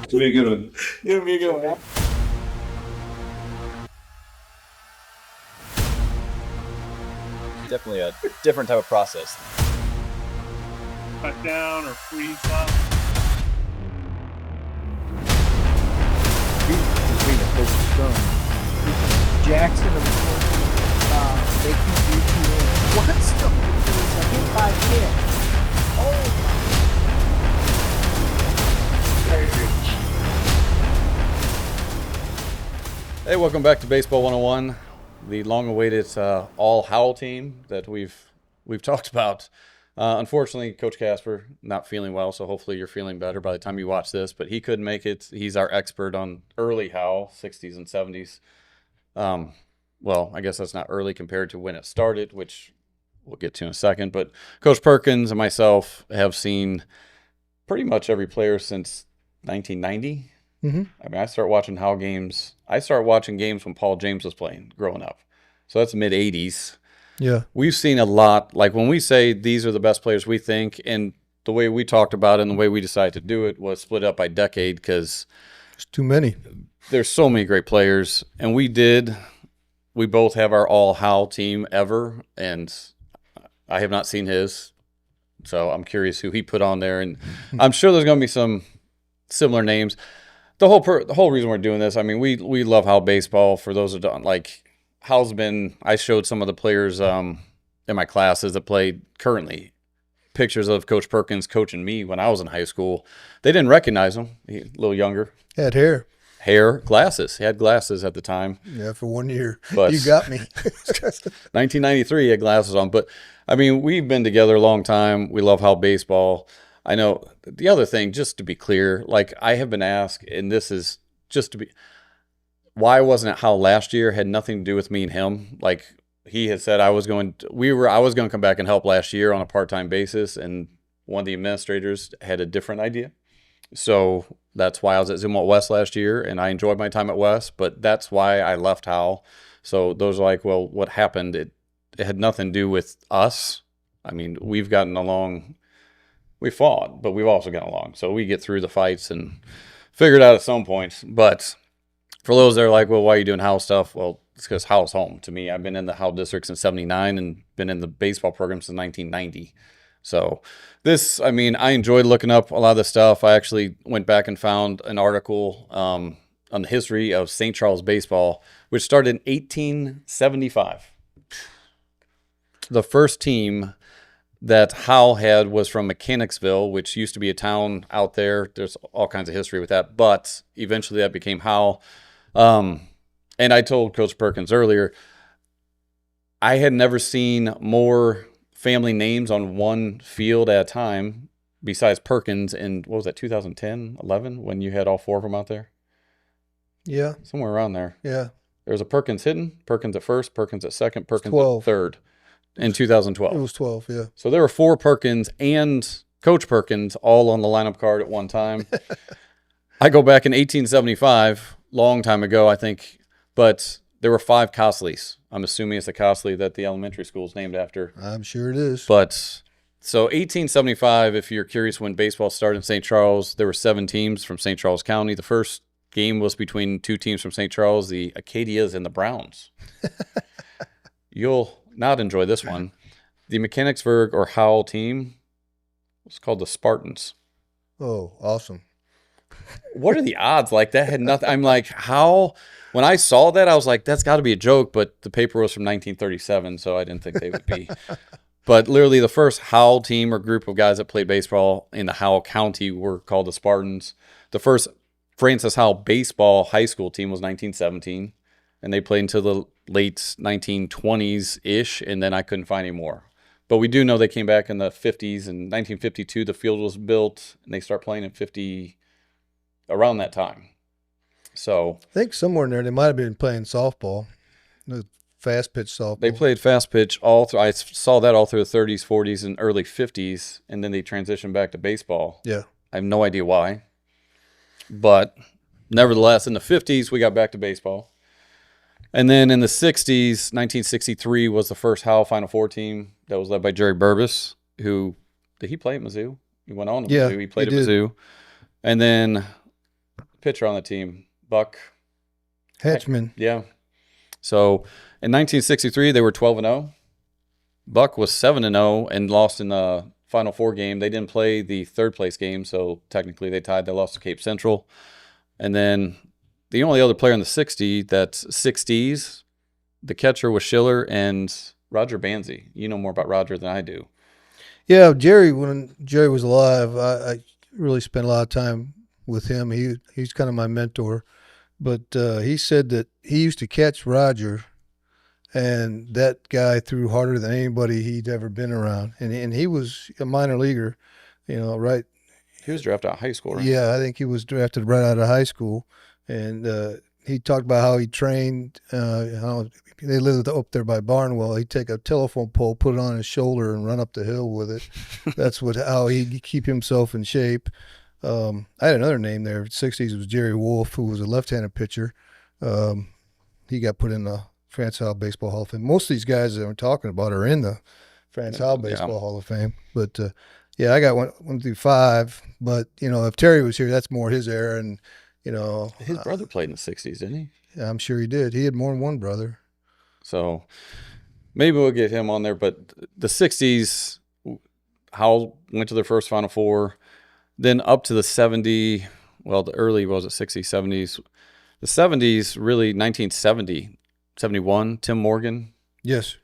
It's gonna be a good one. It's gonna be a good one. Definitely a different type of process. Cut down or freeze up. Jackson of they can do to what's the hit by hit. Oh Hey, welcome back to Baseball 101, the long-awaited all Howell team that we've talked about. Unfortunately, Coach Casper not feeling well, so hopefully you're feeling better by the time you watch this. But he couldn't make it. He's our expert on early Howell, 60s and 70s. Well, I guess that's not early compared to when it started, which we'll get to in a second. But Coach Perkins and myself have seen pretty much every player since 1990. Mm-hmm. I mean, I started watching Howell games. I started watching games when Paul James was playing growing up. So that's mid-'80s. Yeah. We've seen a lot. Like when we say these are the best players we think, and the way we talked about it and the way we decided to do it was split up by decade because There's too many. there's so many great players. And we both have our all Howell team ever, and I have not seen his. So I'm curious who he put on there. And I'm sure there's going to be some similar names. The whole reason we're doing this, I mean, we love Howell baseball. For those who don't, like, Howell's been, I showed some of the players in my classes that played currently pictures of Coach Perkins coaching me when I was in high school. They didn't recognize him. He a little younger. Had hair. Hair, glasses. He had glasses at the time. Yeah, for 1 year. But You got me. 1993, he had glasses on. But, I mean, we've been together a long time. We love Howell baseball. I know the other thing, just to be clear, like I have been asked, and this is just to be, why wasn't it Howell last year? Had nothing to do with me and him. Like he had said, I was going to come back and help last year on a part-time basis, and one of the administrators had a different idea. So that's why I was at Zumwalt West last year, and I enjoyed my time at West, but that's why I left Howell. So those are like, well, what happened? It had nothing to do with us. I mean, we've gotten along. We fought, but we've also gotten along. So we get through the fights and figure it out at some point. But for those that are like, well, why are you doing Howell stuff? Well, it's because Howell's home to me. I've been in the Howell district since '79 and been in the baseball program since 1990. So this, I mean, I enjoyed looking up a lot of the stuff. I actually went back and found an article on the history of St. Charles baseball, which started in 1875. The first team that Howell had was from Mechanicsville, which used to be a town out there. There's all kinds of history with that, but eventually that became Howell. And I told Coach Perkins earlier, I had never seen more family names on one field at a time besides Perkins in, what was that, 2010, 11, when you had all four of them out there? Yeah. Somewhere around there. Yeah. There was a Perkins hitting, Perkins at first, Perkins at second, Perkins 12. at third. In 2012. It was 12, yeah. So there were four Perkins and Coach Perkins all on the lineup card at one time. I go back in 1875, long time ago, I think, but there were five Costleys. I'm assuming it's the Costley that the elementary school is named after. I'm sure it is. But so 1875, if you're curious when baseball started in St. Charles, there were 7 teams from St. Charles County. The first game was between 2 teams from St. Charles, the Acadias and the Browns. You'll not enjoy this one. The Mechanicsburg or Howell team was called the Spartans. Oh, awesome. What are the odds? Like that had nothing. I'm like, how? When I saw that, I was like, that's got to be a joke. But the paper was from 1937, so I didn't think they would be. But literally, the first Howell team or group of guys that played baseball in the Howell County were called the Spartans. The first Francis Howell Baseball high school team was 1917, and they played until the late 1920s-ish, and then I couldn't find any more. But we do know they came back in the 50s. In 1952, the field was built, and they start playing in 50, around that time. So I think somewhere in there they might have been playing softball, the fast pitch softball. they played fast pitch all through. I saw that all through the 30s, 40s, and early 50s, and then they transitioned back to baseball. Yeah. I have no idea why. But nevertheless, in the 50s, we got back to baseball. And then in the 60s, 1963 was the first Howell Final Four team that was led by Jerry Burbis, who, did he play at Mizzou? He went on to Mizzou. He played at Mizzou. And then pitcher on the team? Buck. Hedgeman. Yeah. So in 1963, they were 12-0. Buck was 7-0 and lost in the Final Four game. They didn't play the third place game, so technically they tied. They lost to Cape Central. And then the only other player in the 60s, the catcher was Schiller and Roger Banzi. You know more about Roger than I do. Yeah, Jerry, when Jerry was alive, I really spent a lot of time with him. He's kind of my mentor. But he said that he used to catch Roger, and that guy threw harder than anybody he'd ever been around. And he was a minor leaguer, right? He was drafted out of high school, right? Yeah, I think he was drafted right out of high school. And he talked about how he trained, how they lived up there by Barnwell. He'd take a telephone pole, put it on his shoulder, and run up the hill with it. That's how he'd keep himself in shape. I had another name there. In the 60s was Jerry Wolf, who was a left-handed pitcher. He got put in the Francis Howell Baseball Hall of Fame. Most of these guys that we're talking about are in the Francis Howell Baseball Hall of Fame. But, I got one through 5. But, if Terry was here, that's more his era. And, His brother played in the 60s, didn't he? Yeah, I'm sure he did. He had more than one brother. So maybe we'll get him on there. But the 60s, Howell went to their first Final Four. Then up to the 70s, the early, 60s, 70s. The 70s, really 1970, 71, Tim Morgan. Yes.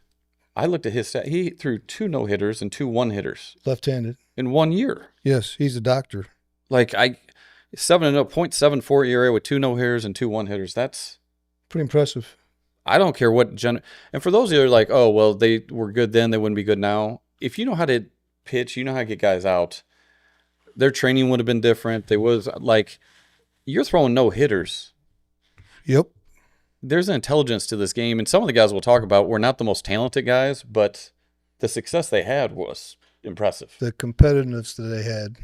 I looked at his stat. He threw 2 no-hitters and 2 one-hitters. Left-handed. In 1 year. Yes, he's a doctor. 0.74 ERA with 2 no-hitters and 2 one-hitters. That's pretty impressive. I don't care what and for those of you that are like, oh, well, they were good then, they wouldn't be good now. If you know how to pitch, you know how to get guys out, their training would have been different. You're throwing no-hitters. Yep. There's an intelligence to this game, and some of the guys we'll talk about were not the most talented guys, but the success they had was impressive. The competitiveness that they had.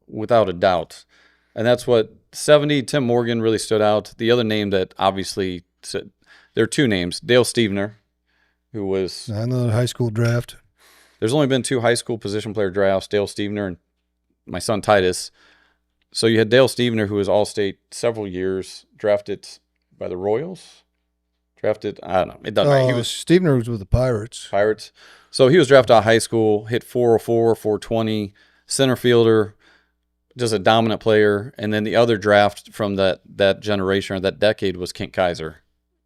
Without a doubt. And that's what 70, Tim Morgan really stood out. The other name that obviously, there are 2 names. Dale Stevener, who was... Another high school draft. There's only been 2 high school position player drafts, Dale Stevener and my son Titus. So you had Dale Stevener, who was All-State several years, drafted by the Royals. I don't know. It doesn't matter. Stevener was with the Pirates. So he was drafted out of high school, hit 404, 420, center fielder, just a dominant player. And then the other draft from that generation or that decade was Kent Kaiser,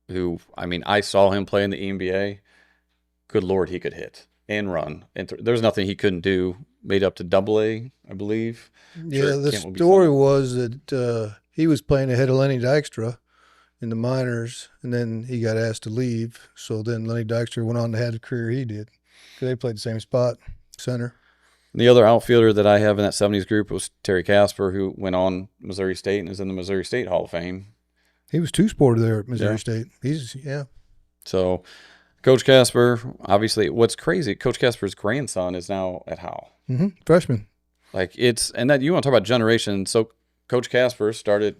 who, I saw him play in the NBA. Good Lord, he could hit and run. And there's nothing he couldn't do. Made up to AA, I believe. Yeah, the story was that he was playing ahead of Lenny Dykstra in the minors, and then he got asked to leave. So then Lenny Dykstra went on to have the career he did because they played the same spot, center. The other outfielder that I have in that 70s group was Terry Casper, who went on Missouri State and is in the Missouri State Hall of Fame. He was 2-sporter there at Missouri State. So Coach Casper, obviously, what's crazy, Coach Casper's grandson is now at Howell. Mm-hmm. Freshman. And that you want to talk about generation. So Coach Casper started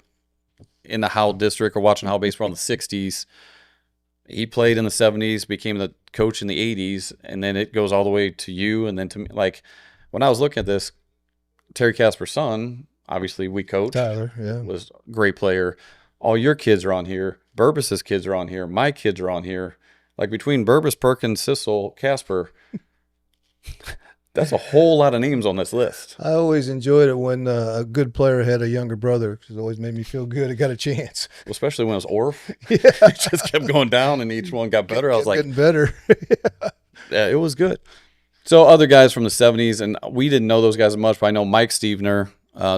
in the Howell district or watching Howell baseball in the 60s. He played in the 70s, became the coach in the 80s, and then it goes all the way to you. And then to me, when I was looking at this, Terry Casper's son, obviously we coached. Tyler, was a great player. All your kids are on here. Burbis's kids are on here. My kids are on here. Between Burbis, Perkins, Cissell, Casper, that's a whole lot of names on this list. I always enjoyed it when a good player had a younger brother because it always made me feel good. It got a chance. Especially when it was Orf. It just kept going down and each one got better. I was like, getting better. Yeah, it was good. So other guys from the 70s, and we didn't know those guys as much, but I know Mike Stevener,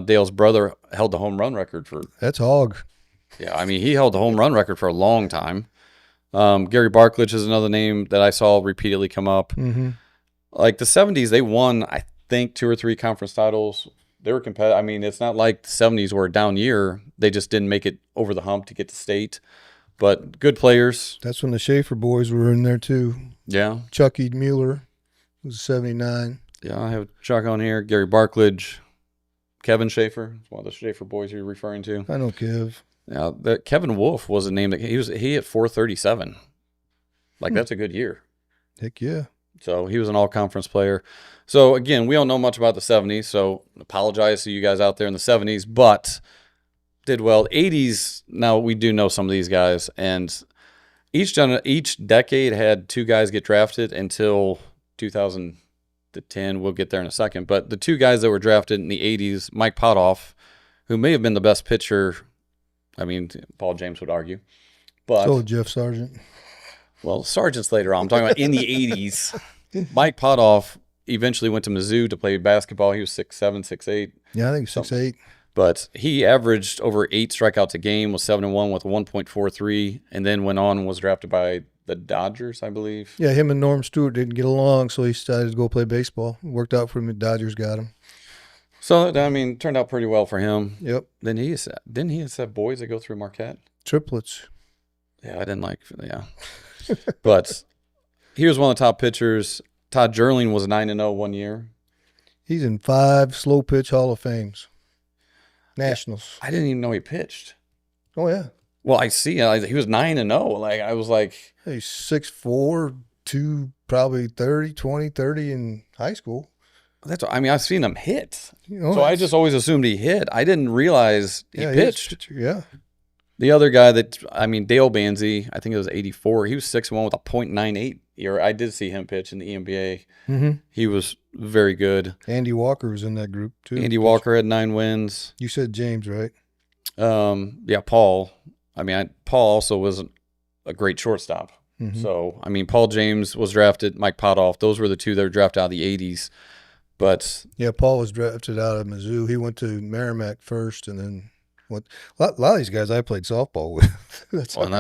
Dale's brother, held the home run record for. That's hog. Yeah, he held the home run record for a long time. Gary Barklage is another name that I saw repeatedly come up. Mm-hmm. The 70s, they won, I think, 2 or 3 conference titles. They were competitive. It's not like the 70s were a down year. They just didn't make it over the hump to get to state. But good players. That's when the Schaefer boys were in there, too. Yeah. Chucky Mueller was 79. Yeah, I have Chuck on here. Gary Barklage. Kevin Schaefer. One of the Schaefer boys you're referring to. I know Kev. Yeah, Kevin Wolf was a name that he hit 437. That's a good year. Heck yeah. So he was an all-conference player. So, again, we don't know much about the 70s, so apologize to you guys out there in the 70s. But did well. 80s, now we do know some of these guys, and each decade had 2 guys get drafted until 2010. We'll get there in a second. But the 2 guys that were drafted in the 80s, Mike Potoff, who may have been the best pitcher. I mean, Paul James would argue. But So Jeff Sargent. well, Sargent's later on. I'm talking about in the 80s. Mike Potoff eventually went to Mizzou to play basketball. He was 6'7", 6'8". Yeah, I think 6'8". But he averaged over 8 strikeouts a game, was 7-1 with 1.43, and then went on and was drafted by the Dodgers, I believe. Yeah, him and Norm Stewart didn't get along, so he decided to go play baseball. Worked out for him. The Dodgers got him. So, I mean, turned out pretty well for him. Yep. Then didn't he have boys that go through Marquette? Triplets. Yeah, I didn't like, yeah. But he was one of the top pitchers. Todd Jerling was 9-0 one year. He's in 5 slow pitch Hall of Fames. Nationals. I didn't even know he pitched. Oh, yeah. Well, I see. He was 9-0. Like, I was like, He's 6'4", probably 20, 30 in high school. I've seen him hit. You know, So I just always assumed he hit. I didn't realize he pitched. Yeah. The other guy Dale Banzi, I think it was 84. He was 6-1 with a .98 ERA. I did see him pitch in the EMBA. Mm-hmm. He was very good. Andy Walker was in that group, too. Andy Walker had 9 wins. You said James, right? Yeah, Paul. Paul also was a great shortstop. Mm-hmm. So, Paul James was drafted, Mike Potoff. Those were the 2 that were drafted out of the 80s. But yeah, Paul was drafted out of Mizzou. He went to Merrimack first, and then a lot of these guys I played softball with. That's what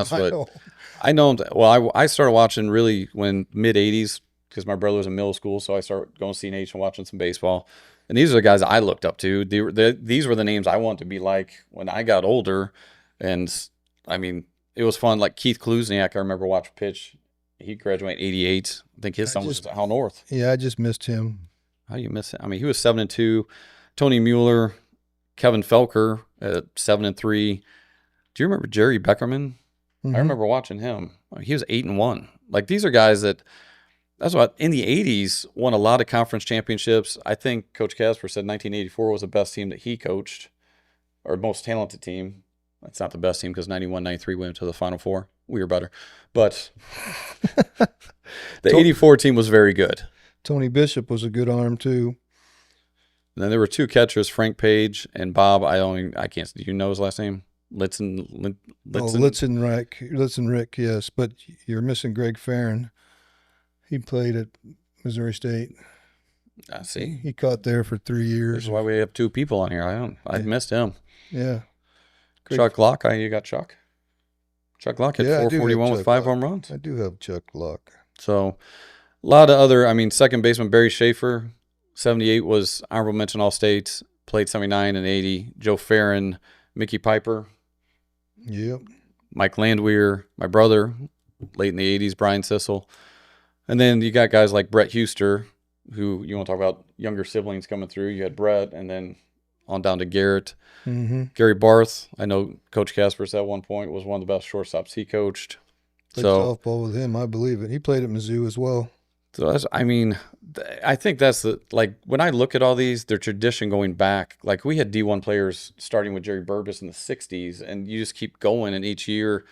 I know. Well, I started watching really when mid-'80s because my brother was in middle school, so I started going to CNH and watching some baseball. And these are the guys I looked up to. These were the names I wanted to be like when I got older. And, it was fun. Like Keith Klusniak, I remember watching pitch. He graduated in 88. I think his son was at Howell North. Yeah, I just missed him. How do you miss it? He was 7-2. Tony Mueller, Kevin Felker at 7-3. Do you remember Jerry Beckerman? Mm-hmm. I remember watching him. He was 8-1. Like, these are guys that's what in the 80s won a lot of conference championships. I think Coach Casper said 1984 was the best team that he coached, or most talented team. That's not the best team because 91, 93 went to the Final Four. We were better. But the 84 team was very good. Tony Bishop was a good arm, too. And then there were 2 catchers, Frank Page and Bob. I can't. Do you know his last name? Litzen. Litzen Rick, yes. But you're missing Greg Farron. He played at Missouri State. I see. He caught there for 3 years. This is why we have 2 people on here. I missed him. Yeah. Chuck Locke. You got Chuck. Chuck Locke had 441 with 5 home runs. I do have Chuck Locke. So a lot of other. Second baseman Barry Schaefer, 78 was honorable mention All-State. Played 79 and 80. Joe Farron, Mickey Piper. Yep. Mike Landwehr, my brother, late in the 80s, Darin Cissell. And then you got guys like Brett Huster, who you want to talk about younger siblings coming through. You had Brett, and then on down to Garrett. Mm-hmm. Gary Barth, I know Coach Kaspers at one point was one of the best shortstops he coached. Played softball with him, I believe it. He played at Mizzou as well. So I think that's when I look at all these, their tradition going back. Like, we had D1 players starting with Jerry Burbis in the 60s, and you just keep going. And each year,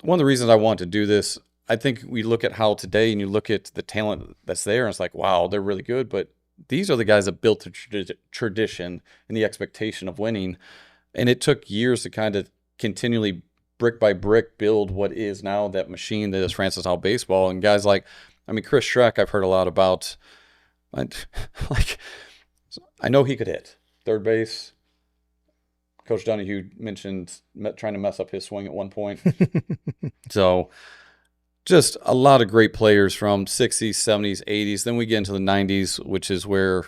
one of the reasons I want to do this, I think we look at how today and you look at the talent that's there, and it's like, wow, they're really good. But these are the guys that built the tradition and the expectation of winning. And it took years to kind of continually, brick by brick, build what is now that machine that is Francis Howell Baseball. And guys like, Chris Schreck, I've heard a lot about. I know he could hit third base. Coach Donahue mentioned trying to mess up his swing at one point. So just a lot of great players from 60s, 70s, 80s. Then we get into the 90s, which is where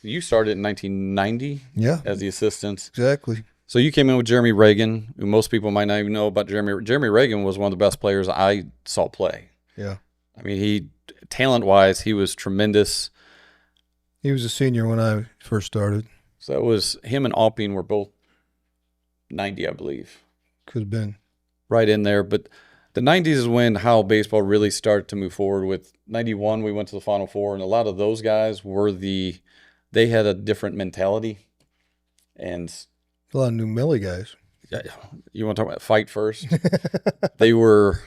you started in 1990 as the assistant. Exactly. So you came in with Jeremy Reagan, who most people might not even know about. Jeremy Reagan was one of the best players I saw play. Yeah. He talent-wise, he was tremendous. He was a senior when I first started. So that was him and Alpine were both 90, I believe. Could have been. Right in there. But the 90s is when Howell Baseball really started to move forward. With 91, we went to the Final Four, and a lot of those guys they had a different mentality. And A lot of new Millie guys. Yeah, you want to talk about fight first? They were.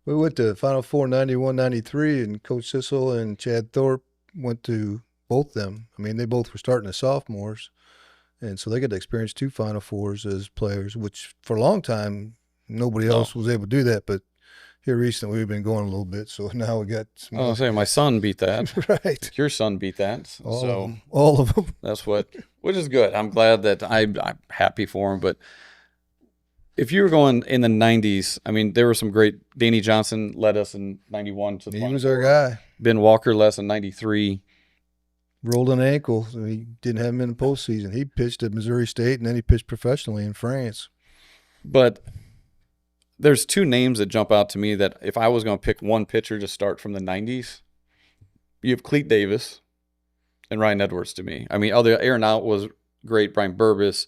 We went to Final Four 91, 93, and Coach Cissell and Chad Thorpe went to both them. I mean, they both were starting as sophomores, and so they got to experience 2 Final Fours as players, which for a long time nobody else was able to do that. But here recently we've been going a little bit, so now we got some I was saying my son beat that. right. Your son beat that. All of them. That's which is good. I'm glad that I'm happy for him. But if you were going in the 90s, I mean, there were some great. Danny Johnson led us in 91 to the He Final was our Four. guy. Ben Walker led us in 93. Rolled an ankle, so he didn't have him in the postseason. He pitched at Missouri State, and then he pitched professionally in France. But there's 2 names that jump out to me that if I was going to pick one pitcher to start from the 90s, you have Clete Davis and Ryan Edwards to me. I mean, Aaron Out was great, Brian Burbis,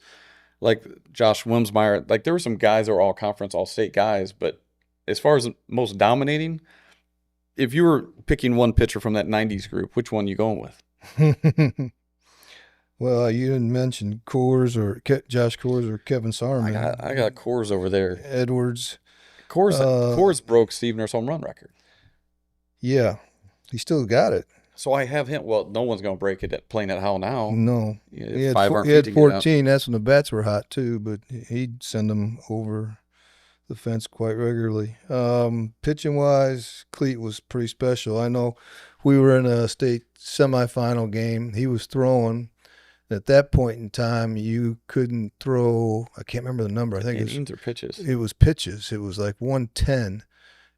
like Josh Wimsmeyer. Like there were some guys that were all conference, all state guys, but as far as most dominating, if you were picking one pitcher from that 90s group, which one are you going with? Well, you didn't mention Josh Coors or Kevin Sarman. I got Coors over there. Edwards. Coors broke Steve Nurse's home run record. Yeah, he still got it. So I have him. Well, no one's going to break it playing at Howell now. No. He had 500 14. That's when the bats were hot, too, but he'd send them over the fence quite regularly. Pitching-wise, Clete was pretty special. I know we were in a state semifinal game. He was throwing. At that point in time, you couldn't throw. I can't remember the number. I think it was pitches. It was pitches. It was like 110,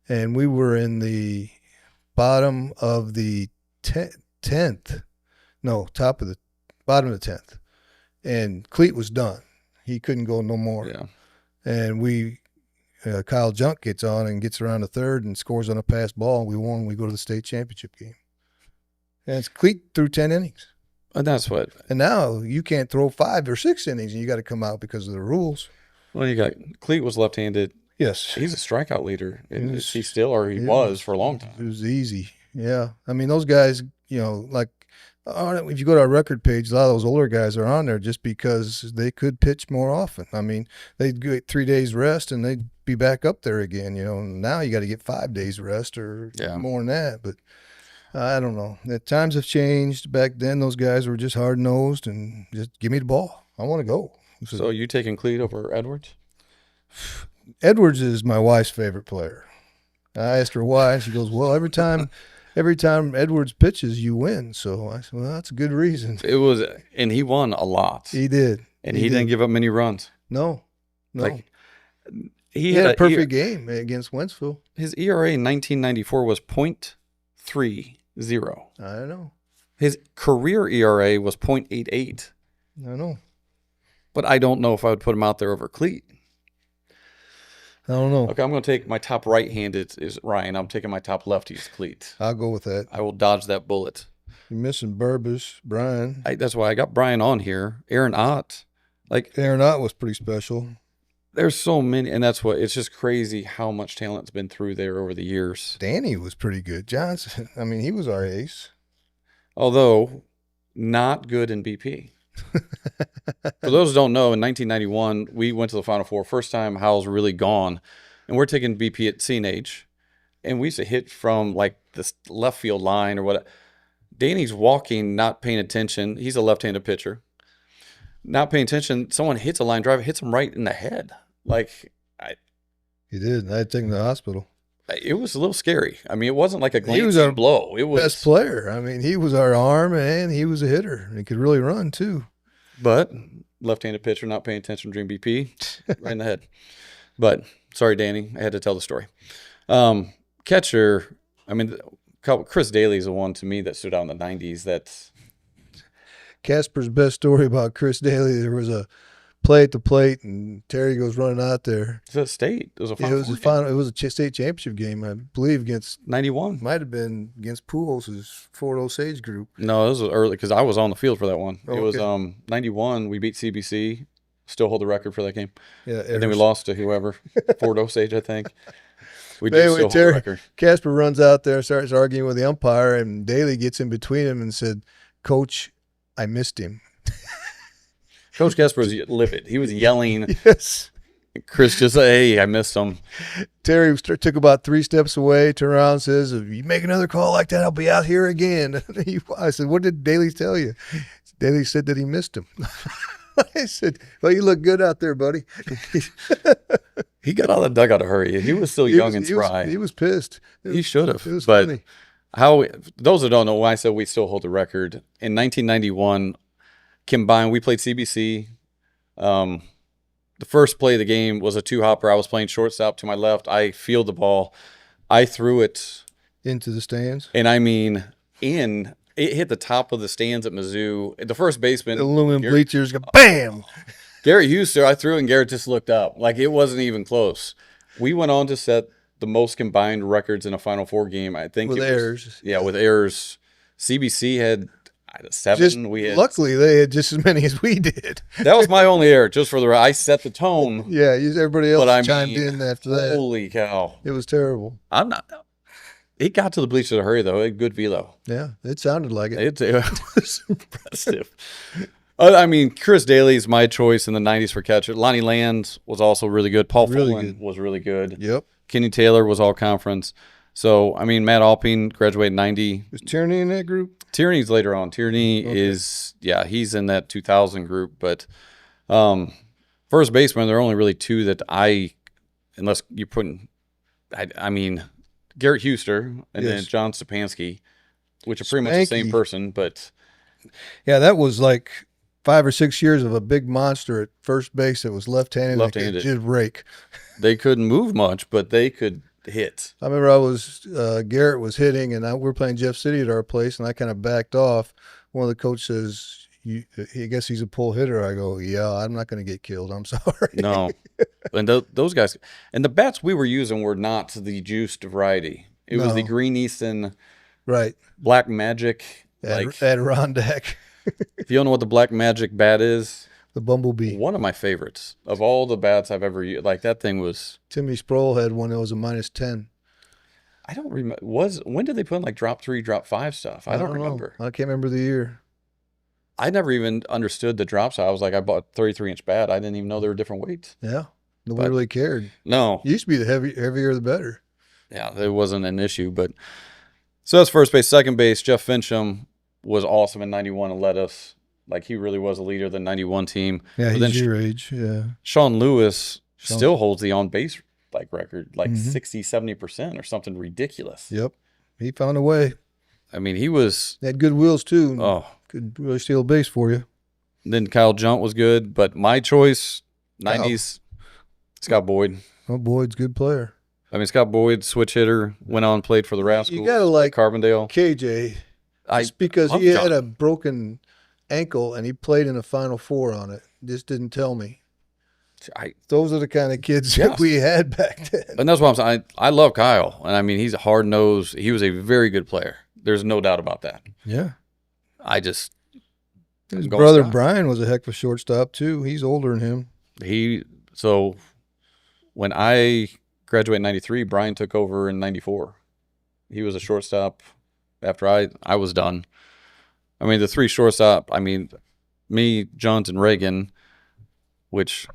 and we were in the bottom of the 10th. No, bottom of the 10th, and Clete was done. He couldn't go no more. Yeah, and Kyle Junk gets on and gets around the third and scores on a pass ball. And we won. We go to the state championship game, and it's Clete through 10 innings. And that's what. And now you can't throw 5 or 6 innings, and you got to come out because of the rules. Well, you got Clete was left-handed. Yes, he's a strikeout leader. Is he still, or he was for a long time? It was easy. Yeah, I mean those guys. Like if you go to our record page, a lot of those older guys are on there just because they could pitch more often. I mean, they'd get 3 days rest and they'd be back up there again. Now you got to get 5 days rest or more than that, but. I don't know. The times have changed. Back then, those guys were just hard-nosed and just give me the ball. I want to go. So you taking Clete over Edwards? Edwards is my wife's favorite player. I asked her why. She goes, well, every time Edwards pitches, you win. So I said, well, that's a good reason. And he won a lot. He did. And he didn't give up many runs. No. Like, he had a perfect game against Wentzville. His ERA in 1994 was .30. I know. His career ERA was .88. I know. But I don't know if I would put him out there over Clete. I don't know. Okay, I'm going to take my top right-handed is Ryan. I'm taking my top lefty is Clete. I'll go with that. I will dodge that bullet. You're missing Burbis, Brian. That's why I got Brian on here. Aaron Ott. Aaron Ott was pretty special. There's so many, and that's what, it's just crazy how much talent's been through there over the years. Danny was pretty good. Johnson, I mean, he was our ace. Although, not good in BP. For those who don't know, in 1991, we went to the Final Four. First time Howell's really gone, and we're taking BP at CNH, and we used to hit from like this left field line or what. Danny's walking, not paying attention. He's a left-handed pitcher. Not paying attention. Someone hits a line drive, hits him right in the head. He did. I had to take him to the hospital. It was a little scary. I mean, it wasn't like a glancing blow. It was best player. I mean, he was our arm and he was a hitter. He could really run too. But left-handed pitcher, not paying attention during BP, right in the head. But sorry, Danny, I had to tell the story. Catcher. I mean, Chris Daly is the one to me that stood out in the 90s. That's Casper's best story about Chris Daly. There was a play at the plate, and Terry goes running out there. It's a state. It was a final. It was a state championship game, I believe, against 91. Might have been against Pujols' Fort Osage group. No, this was early because I was on the field for that one. Oh, it was 91. We beat CBC. Still hold the record for that game. Yeah, and then we lost to whoever, Fort Osage, I think. We did anyway, still hold the record. Casper runs out there, starts arguing with the umpire, and Daly gets in between him and said, "Coach, I missed him." Coach Kesper was livid. He was yelling. Yes. Chris just said, hey, I missed him. Terry took about 3 steps away, turned around and says, if you make another call like that, I'll be out here again. I said, what did Daly tell you? Daly said that he missed him. I said, well, you look good out there, buddy. He got out of the dugout to hurry. He was still young and spry. He was pissed. He should have. It was but funny. Those who don't know why I said we still hold the record. In 1991, combined, we played CBC. The first play of the game was a 2-hopper. I was playing shortstop to my left. I fielded the ball. I threw it Into the stands. and I mean it hit the top of the stands at Mizzou. The first baseman, The aluminum bleachers go bam. Garrett Huster, I threw it and Garrett just looked up. Like it wasn't even close. We went on to set the most combined records in a Final Four game. I think With errors. Yeah, with errors. CBC had 7. We had. Luckily, they had just as many as we did. That was my only error, just for the. I set the tone. Yeah, everybody else But I chimed mean, in after that. Holy cow! It was terrible. I'm not. It got to the bleachers in a hurry though. It had good velo. Yeah, it sounded like it. It was impressive. I mean, Chris Daly's my choice in the 90s for catcher. Lonnie Land was also really good. Paul Really Fullen good. was really good. Yep. Kenny Taylor was all conference. So, I mean, Matt Alpine graduated in 90. Was Tierney in that group? Tierney's later on. Tierney is, he's in that 2000 group. But first baseman, there are only really 2 that unless you're putting, I mean, Garrett Huster and then Yes. John Stepanski, which are pretty much the same Spanky. person. But Yeah, that was like 5 or 6 years of a big monster at first base that was left-handed. Left-handed. That could just rake. they couldn't move much, but they could hit. I remember Garrett was hitting, and we were playing Jeff City at our place, and I kind of backed off. One of the coaches says, I guess he's a pull hitter. I go, yeah, I'm not going to get killed. I'm sorry. No. And those guys, and the bats we were using were not the juiced variety. It was No. the Green Easton Right. Black Magic. Adirondack, If you don't know what the Black Magic bat is, the Bumblebee. one of my favorites of all the bats I've ever used. Like that thing was, Timmy Sproul had one that was a -10. I don't remember. When did they put in like drop 3, drop 5 stuff? I don't know. remember. I can't remember the year. I never even understood the drop size. I was like, I bought a 33-inch bat. I didn't even know there were different weights. Yeah. Nobody But- really cared. No. It used to be the heavier the better. Yeah, it wasn't an issue. But so that's first base. Second base, Jeff Fincham was awesome in 91 and led us. Like he really was a leader of the 91 team. Yeah, But then he's your age. Yeah. Sean Lewis Sean- still holds the on base record, like Mhm. 60-70% or something ridiculous. Yep. He found a way. I mean, he was He had good wheels too. oh. Could really steal a base for you. Then Kyle Junt was good, but my choice 90s Scott Boyd. Oh, Boyd's a good player. I mean, Scott Boyd, switch hitter, went on, played for the Rascals. You gotta like Carbondale. KJ, just because love he had John. a broken ankle and he played in a Final Four on it. Just didn't tell me. Those are the kind of kids Yes. that we had back then. And that's what I'm saying. I love Kyle. And I mean, he's a hard nosed. He was a very good player. There's no doubt about that. Yeah. I just, His I'm going brother Scott. Brian was a heck of a shortstop too. He's older than him. So when I graduated in 93, Brian took over in 94. He was a shortstop after I was done. I mean, the 3 shortstop, I mean, me, Johns, and Reagan, which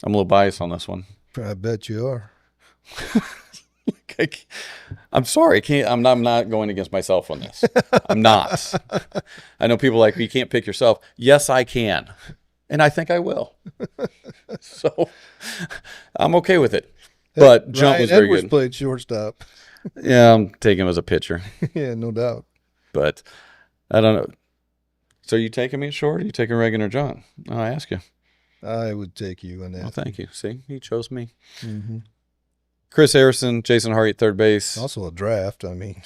I'm a little biased on this one. I bet you are. I'm sorry. I'm not going against myself on this. I'm not. I know people are like, you can't pick yourself. Yes, I can. And I think I will. So I'm okay with it. But Jump Ryan was very Edwards good. played shortstop. Yeah, I'm taking him as a pitcher. Yeah, no doubt. But I don't know. So you taking me short? Or you taking Reagan or John? I ask you. I would take you on that. Well, thank you. See, he chose me. Mm-hmm. Chris Harrison, Jason Hart, third base. Also a draft. I mean,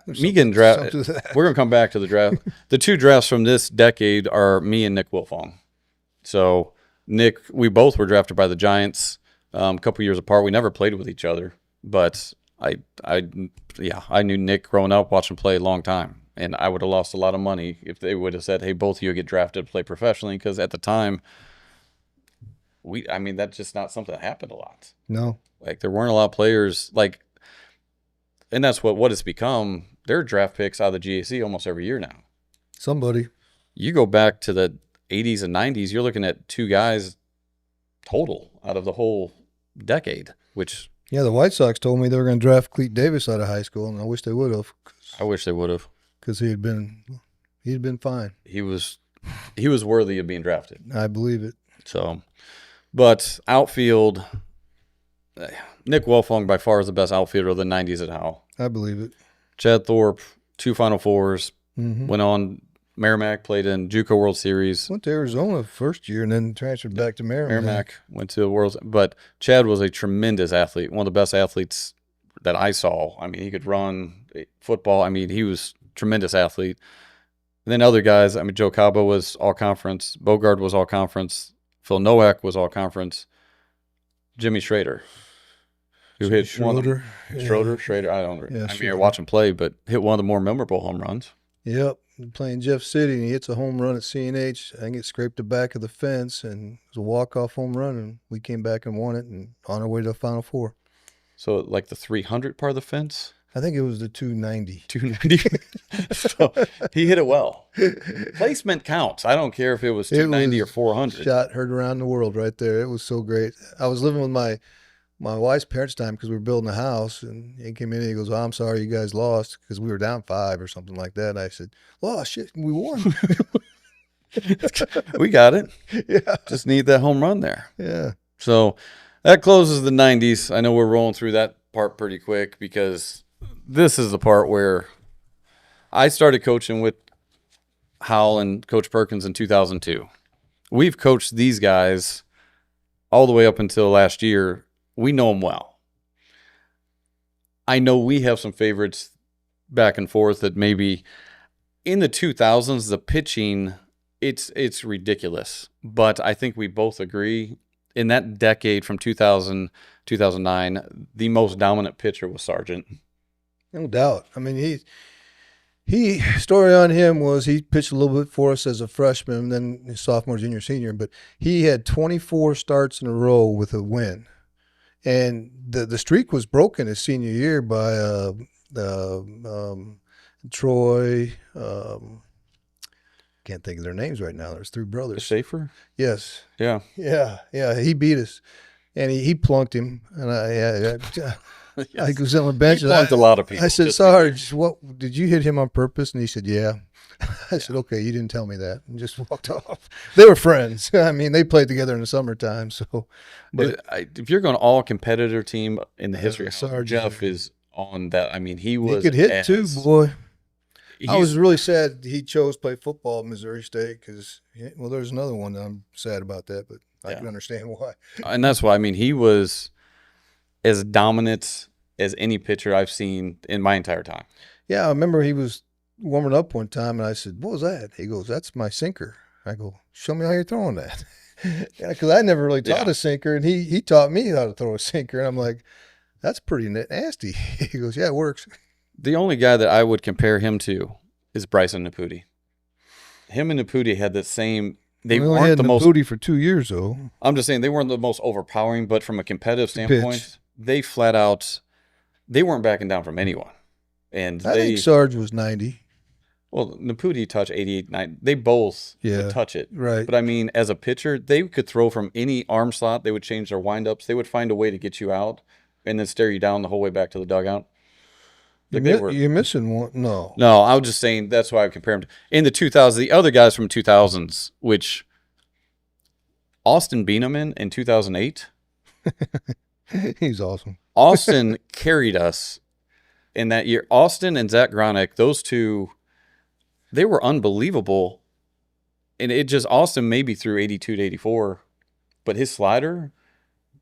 Me getting drafted. something to that. We're going to come back to the draft. The 2 drafts from this decade are me and Nick Wilfong. So Nick, we both were drafted by the Giants a couple years apart. We never played with each other, but I knew Nick growing up, watching him play a long time, and I would have lost a lot of money if they would have said, "Hey, both of you get drafted to play professionally," because at the time, that's just not something that happened a lot. No. Like there weren't a lot of players like, and that's what it's become. There are draft picks out of the GAC almost every year now. Somebody. You go back to 80s and 90s, you're looking at 2 guys total out of the whole decade, which Yeah, the White Sox told me they were going to draft Clete Davis out of high school, and I wish they would have. I wish they would have. Because he'd been fine. He was worthy of being drafted. I believe it. So, but outfield, Nick Wilfong by far is the best outfielder of the 90s at Howell. I believe it. Chad Thorpe, 2 Final Fours, Mm-hmm. went on Merrimack, played in JUCO World Series. Went to Arizona first year and then transferred back to Merrimack. Merrimack went to the World, but Chad was a tremendous athlete, one of the best athletes that I saw. I mean, he could run football. I mean, he was a tremendous athlete. And then other guys, I mean, Joe Cabo was all-conference. Bogard was all-conference. Phil Nowak was all-conference. Jimmy Schrader, who hit Schroeder. Schrader. I don't. Yeah, I mean, I watch him play, but hit one of the more memorable home runs. Yep, playing Jeff City, and he hits a home run at CNH. I think it scraped the back of the fence, and it was a walk-off home run, and we came back and won it, and on our way to the Final Four. So, like the 300 part of the fence? I think it was the 290. 290. So, he hit it well. Placement counts. I don't care if it was 290 or 400. Shot heard around the world right there. It was so great. I was living with my wife's parents' time because we were building a house, and he came in and he goes, "Oh, I'm sorry you guys lost," because we were down 5 or something like that. And I said, "Oh, shit, we won." We got it. Yeah. Just need that home run there. Yeah. So that closes the 90s. I know we're rolling through that part pretty quick because this is the part where I started coaching with Howell and Coach Perkins in 2002. We've coached these guys all the way up until last year. We know them well. I know we have some favorites back and forth that maybe in the 2000s, the pitching, it's ridiculous. But I think we both agree in that decade from 2000, 2009, the most dominant pitcher was Sargent. No doubt. I mean, he story on him was he pitched a little bit for us as a freshman, then his sophomore, junior, senior, but he had 24 starts in a row with a win. And the streak was broken his senior year by Troy. Can't think of their names right now. There's 3 brothers. Schaefer? Yes. Yeah. Yeah. He beat us, and he plunked him. And I was on the bench. He plunked a lot of people. I said, "Sarge, what did you hit him on purpose?" And he said, "Yeah." I said, "Okay, you didn't tell me that," and just walked off. They were friends. I mean, they played together in the summertime. So, but if you're going all competitor team in the history, Sarge, Jeff is on that. I mean, he could hit too, boy. I was really sad he chose to play football at Missouri State because, well, there's another one that I'm sad about that, but I can understand why. And that's why, I mean, he was as dominant as any pitcher I've seen in my entire time. Yeah, I remember he was warming up one time, and I said, "What was that?" He goes, "That's my sinker." I go, "Show me how you're throwing that." Because I never really taught a sinker, and he taught me how to throw a sinker. And I'm like, "That's pretty nasty." He goes, "Yeah, it works." The only guy that I would compare him to is Bryson Naputi. Him and Naputi had the same. They only weren't had the most. Naputi for 2 years, though. I'm just saying they weren't the most overpowering, but from a competitive standpoint, they flat out they weren't backing down from anyone. And I think Sarge was 90. Well, Naputi touched 88, 90. They both would touch it. Right. But I mean, as a pitcher, they could throw from any arm slot. They would change their windups. They would find a way to get you out and then stare you down the whole way back to the dugout. You're missing one. No, I was just saying that's why I compare them to. In the 2000s, the other guys from 2000s, which Austin Bieneman in 2008. He's awesome. Austin carried us in that year. Austin and Zach Gronick, those two, they were unbelievable. And it just, Austin maybe threw 82 to 84, but his slider,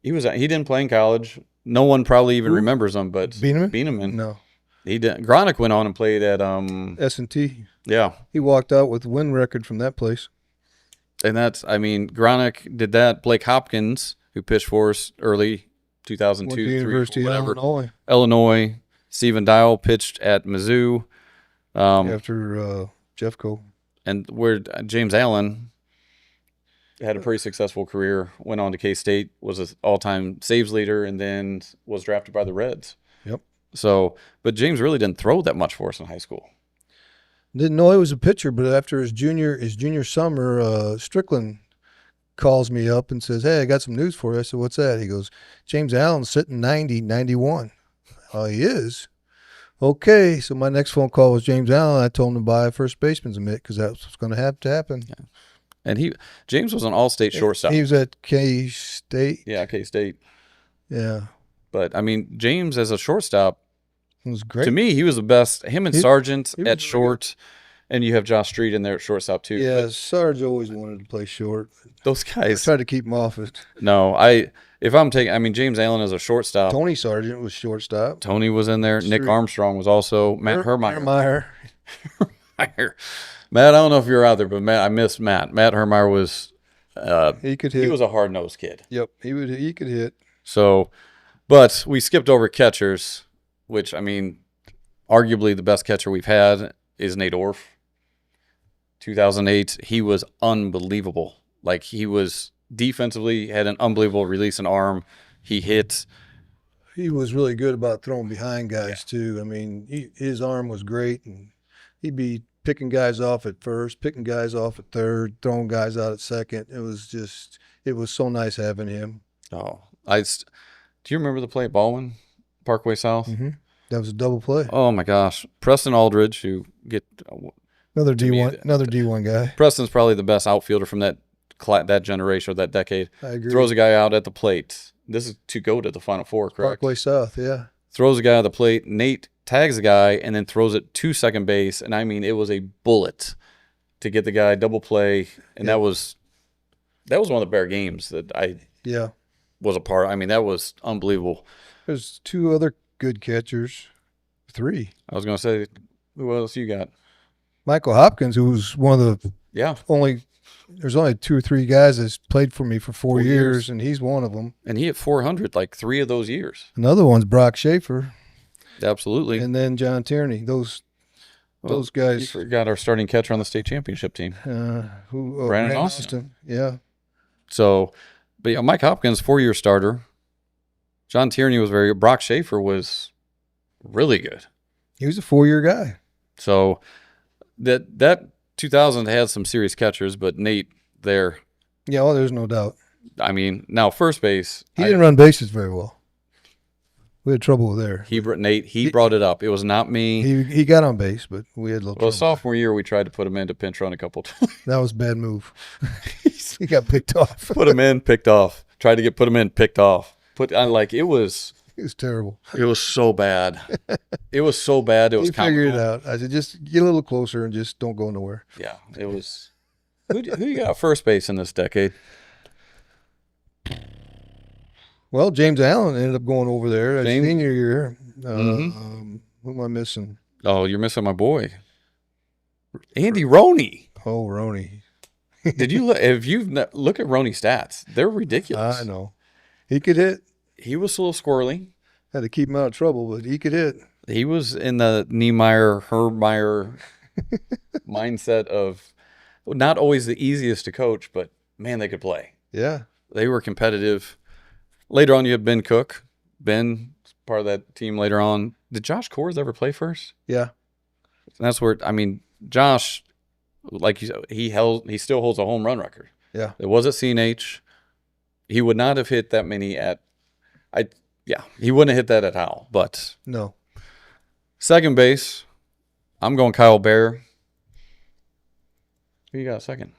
he didn't play in college. No one probably even remembers him, but Bieneman. No. He did. Gronick went on and played at S&T. Yeah. He walked out with a win record from that place. And that's, I mean, Gronick did that. Blake Hopkins, who pitched for us early 2002, Went to University of Illinois. Stephen Dial pitched at Mizzou. After Jeffco. And where James Allen had a pretty successful career, went on to K-State, was an all-time saves leader, and then was drafted by the Reds. Yep. So, but James really didn't throw that much for us in high school. Didn't know he was a pitcher, but after his junior summer, Strickland calls me up and says, "Hey, I got some news for you." I said, "What's that?" He goes, "James Allen's sitting 90, 91. Oh, he is? Okay. So my next phone call was James Allen. I told him to buy a first baseman's mitt because that's what's going to have to happen. Yeah. And James was an all-state shortstop. He was at K-State. Yeah, K-State. Yeah. But, I mean, James as a shortstop, it was great. to me, he was the best. Him and Sargent he was at short, and you have Josh Street in there at shortstop too. Yeah, Sarge always wanted to play short. Those guys. I tried to keep him off it. No, James Allen as a shortstop. Tony Sargent was shortstop. Tony was in there. Nick Armstrong was also. Matt Hermeyer. Matt, I don't know if you're out there, but Matt, I miss Matt. Matt Hermeyer was. He could hit. He was a hard-nosed kid. Yep, he could hit. So, but we skipped over catchers, which, I mean, arguably the best catcher we've had is Nate Orff. 2008, he was unbelievable. Like, he was defensively, had an unbelievable release and arm. He hit. He was really good about throwing behind guys, too. I mean, his arm was great, and he'd be picking guys off at first, picking guys off at third, throwing guys out at second. It was so nice having him. Oh, do you remember the play at Baldwin, Parkway South? Mm-hmm. That was a double play. Oh my gosh, Preston Aldridge, another D1 guy. Preston's probably the best outfielder from that generation or that decade. I agree. Throws a guy out at the plate. This is to go to the Final Four, correct? Parkway South, yeah. Throws a guy at the plate. Nate tags the guy and then throws it to second base. And I mean, it was a bullet to get the guy double play. And that was one of the better games that I was a part of. I mean, that was unbelievable. There's two other good catchers. Three. I was going to say, who else you got? Michael Hopkins, who was one of the there's only 2 or 3 guys that's played for me for 4 years, and he's one of them. And he hit 400 like 3 of those years. Another one's Brock Schaefer. Absolutely. And then John Tierney. Those guys. You forgot our starting catcher on the state championship team. Brandon Austin. Yeah. So, but yeah, Mike Hopkins, 4-year starter. John Tierney was very good. Brock Schaefer was really good. He was a 4-year guy. So that 2000 had some serious catchers, but Nate there. Yeah, well, there's no doubt. I mean, now first base. He didn't run bases very well. We had trouble there. He brought it up. It was not me. He got on base, but we had a little trouble. Sophomore year, we tried to put him in to pinch run a couple times. That was a bad move. He got picked off. Put him in, picked off. Tried to put him in, picked off. It was terrible. It was so bad. It was so bad. It was figured it out. I said, just get a little closer and just don't go nowhere. Yeah, it was. Who you got first base in this decade? Well, James Allen ended up going over there his James? senior year. Who am I missing? Oh, you're missing my boy, Andy Roney. Oh, Roney. Did you look? If you look at Roney's stats, they're ridiculous. I know. He could hit. He was a little squirrely. Had to keep him out of trouble, but he could hit. He was in the Niemeyer, Hermeyer mindset of not always the easiest to coach, but man, they could play. Yeah. They were competitive. Later on, you had Ben Cook. Ben, part of that team later on. Did Josh Kors ever play first? Yeah. And that's where, I mean, Josh, like you said, he still holds a home run record. Yeah. It was at CNH. He would not have hit that many he wouldn't have hit that at Howell, but. No. Second base, I'm going Kyle Bear. Who you got second?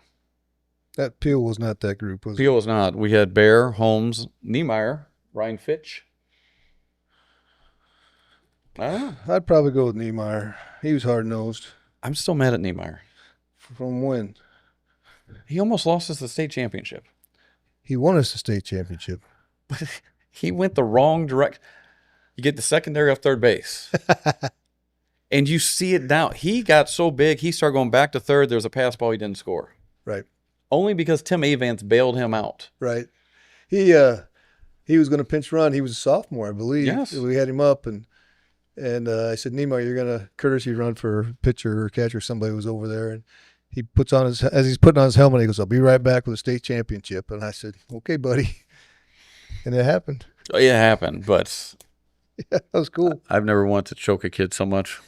That Peel was not that group, was it? Peel was not. We had Bear, Holmes, Niemeyer, Ryan Fitch. I'd probably go with Niemeyer. He was hard-nosed. I'm still mad at Niemeyer. From when? He almost lost us the state championship. He won us the state championship. But he went the wrong direction. You get the secondary off third base. And you see it now. He got so big, he started going back to third. There was a pass ball he didn't score. Right. Only because Tim Avance bailed him out. Right. He was going to pinch run. He was a sophomore, I believe. Yes. We had him up, and I said, Niemeyer, you're going to courtesy run for pitcher or catcher. Somebody was over there, and he puts on as he's putting on his helmet, he goes, I'll be right back with a state championship. And I said, okay, buddy. And it happened. It happened, but yeah, that was cool. I've never wanted to choke a kid so much.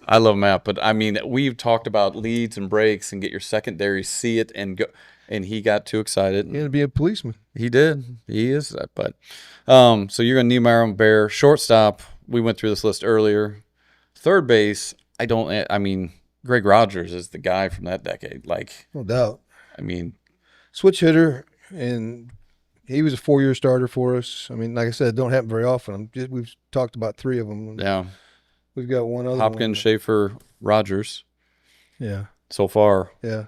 I love Matt, but I mean, we've talked about leads and breaks and get your secondary, see it and go. And he got too excited. He had to be a policeman. He did. He is. But so you're going to Niemeyer and Bear. Shortstop, we went through this list earlier. Third base, I mean, Greg Rogers is the guy from that decade. Like, No doubt. I mean, Switch hitter, and he was a 4-year starter for us. I mean, like I said, it don't happen very often. We've talked about 3 of them. yeah. We've got one other Hopkins, Schaefer, Rogers Yeah. so far. Yeah.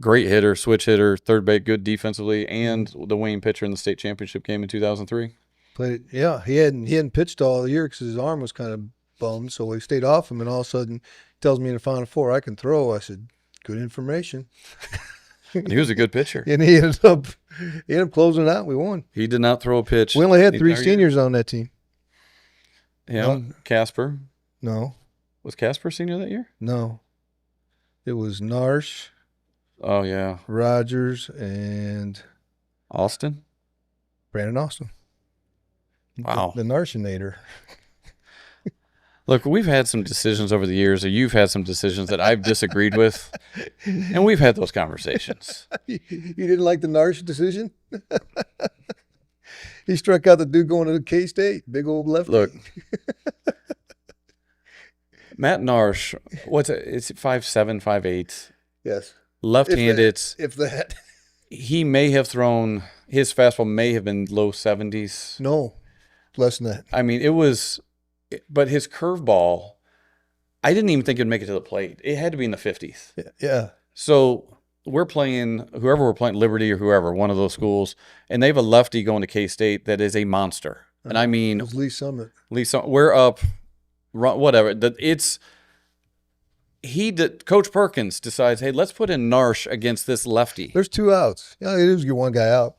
Great hitter, switch hitter, third base, good defensively, and the winning pitcher in the state championship game in 2003. Played it. Yeah. He hadn't pitched all year because his arm was kind of bummed, so we stayed off him, and all of a sudden he tells me in the Final Four I can throw. I said, good information. And he was a good pitcher. And he ended up closing it out. We won. He did not throw a pitch. We only had the 3 entire seniors on that team. year. Him, Casper. No. Was Casper senior that year? No. It was Narsh, Oh, yeah. Rogers, and Austin? Brandon Austin. Wow. The Narshinator. Look, we've had some decisions over the years, or you've had some decisions that I've disagreed with, and we've had those conversations. You didn't like the Narsh decision? He struck out the dude going to K-State. Big old lefty. Look, Matt Narsh, it's 5'7", 5'8", Yes. left-handed. If that. He may have thrown, his fastball may have been low 70s. No. Less than that. I mean, it was, but his curveball, I didn't even think it'd make it to the plate. It had to be in the 50s. Yeah. So we're playing, whoever we're playing, Liberty or whoever, one of those schools, and they have a lefty going to K-State that is a monster. And I mean, It was Lee Summit. we're up, whatever. Coach Perkins decides, hey, let's put in Narsh against this lefty. There's 2 outs. Yeah, it is get one guy out.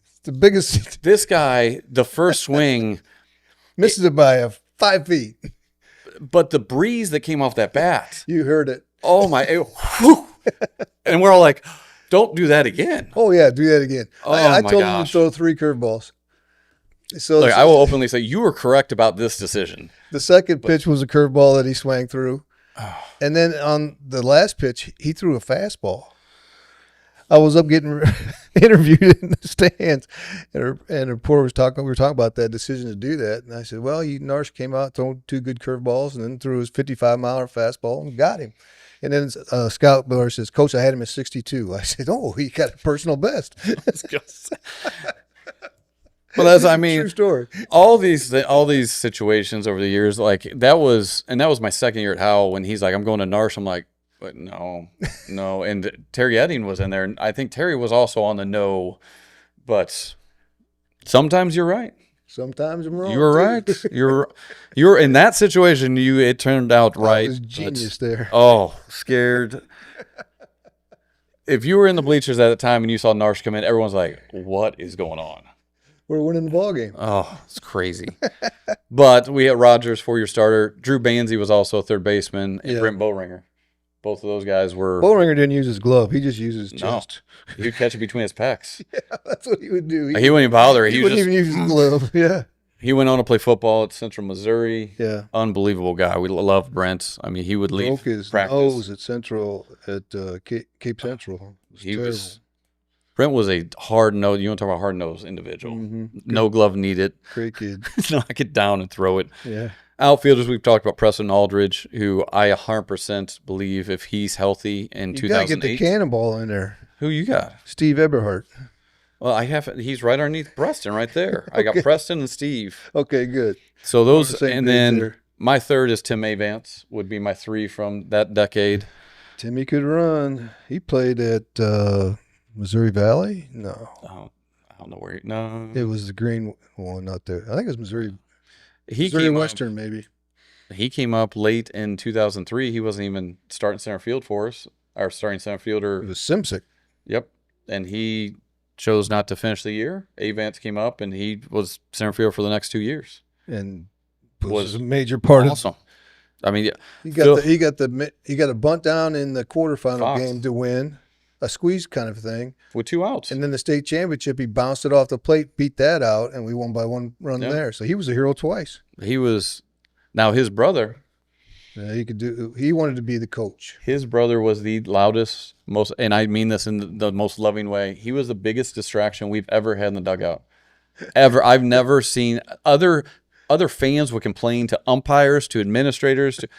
It's the biggest. This guy, the first swing, Misses it by 5 feet. but the breeze that came off that bat, You heard it. oh my, whew. And we're all like, don't do that again. Oh, yeah. Do that again. Oh, I my told him to gosh. throw 3 curveballs. So Look, I will openly say you were correct about this decision. the second pitch was a curveball that he swung through. And then on the last pitch, he threw a fastball. I was up getting interviewed in the stands, and a reporter was talking. We were talking about that decision to do that, and I said, "Well, Narsh came out, threw 2 good curveballs, and then threw his 55-mile fastball and got him." And then Scout Miller says, "Coach, I had him at 62." I said, "Oh, he got a personal best." Well, that's, I mean, True story. all these situations over the years, like that was my second year at Howell when he's like, I'm going to Narsh. I'm like, but no. And Terry Edding was in there, and I think Terry was also on the no, but sometimes you're right. Sometimes I'm wrong. You were too. right. You're in that situation. It turned out right. I was genius there. Oh, scared. If you were in the bleachers at the time and you saw Narsh come in, everyone's like, what is going on? We're winning the ball game. Oh, it's crazy. But we had Rogers, 4-year starter. Drew Banzi was also a third baseman, and Brent Bowringer. Both of those guys were. Bowringer didn't use his glove. He just used his chest. He would catch it between his pecs. Yeah, that's what he would do. He wouldn't even bother. He wouldn't even use his glove. Yeah. He went on to play football at Central Missouri. Yeah. Unbelievable guy. We love Brent. I mean, he would leave Broke his practice. nose at Central, at Cape Central. Brent was a hard-nosed, you want to talk about hard-nosed individual. Mm-hmm. No glove needed. Great kid. Knock it down and throw it. Yeah. Outfielders, we've talked about Preston Aldridge, who I 100% believe if he's healthy in You got to 2008. get the cannonball in there. Who you got? Steve Eberhardt. Well, he's right underneath Preston right there. I got Preston and Steve. Okay, good. So the those, same and page then there. my third is Tim Avance, would be my 3 from that decade. Timmy could run. He played at Missouri Valley? No. Oh, I don't know where. No. It was the green one out there. I think it was Missouri He came Western, maybe. He came up late in 2003. He wasn't even starting center field for us. Our starting center fielder. It was Simsick. Yep. And he chose not to finish the year. Avance came up, and he was center field for the next 2 years. And was a major part awesome. I mean, he got a bunt down in the quarterfinal Fox. game to win, a squeeze kind of thing. with 2 outs. And then the state championship, he bounced it off the plate, beat that out, and we won by 1 run Yeah. there. So he was a hero twice. He was, now his brother Yeah, he could do. He wanted to be the coach. His brother was the loudest, most, and I mean this in the most loving way. He was the biggest distraction we've ever had in the dugout. Ever. I've never seen other fans would complain to umpires, to administrators, to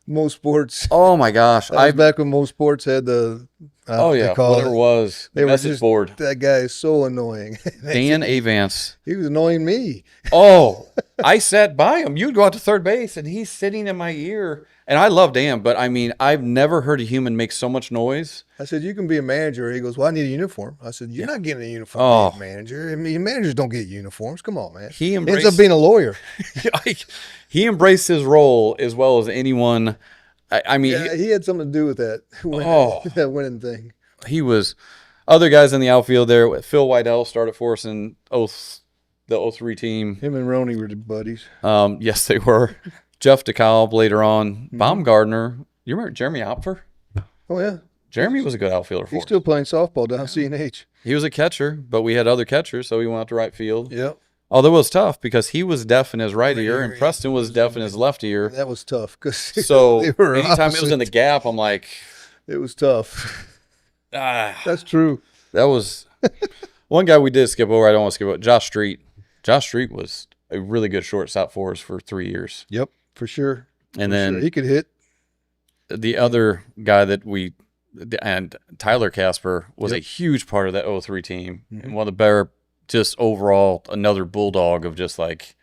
Most sports. oh my gosh. That was back when most sports had the. Oh yeah, whatever it was. They The were message just, board. That guy is so annoying. Dan Avance. He was annoying me. Oh, I sat by him. You'd go out to third base, and he's sitting in my ear. And I love Dan, but I mean, I've never heard a human make so much noise. I said, "You can be a manager." He goes, "Well, I need a uniform." I said, "You're not getting a uniform, Oh. to be a manager. I mean, managers don't get uniforms. Come on, man." He He ends embraced up being a lawyer. he embraced his role as well as anyone. I mean, Yeah, he had something to do with that. Oh. That winning thing. he was other guys in the outfield there. Phil Wydell started for us in the 03 team. Him and Roney were the buddies. Yes, they were. Jeff DeKalb later on. Baumgartner. You remember Jeremy Hopfer? Oh yeah, Jeremy was a good outfielder for he's us. still playing softball down CNH. He was a catcher, but we had other catchers, so he went out to right field. Yep, Although it was tough because he was deaf in his right ear and Preston was deaf in his left ear. that was tough because So they were anytime it was in the gap, I'm like, it was tough. That's true. that was one guy we did skip over. I don't want to skip over. Josh Street. Josh Street was a really good shortstop for us for 3 years. Yep, for sure. And For then sure. He could hit. the other guy that and Tyler Casper was a huge part of that 03 team. And one of the better, just overall, another bulldog of just like,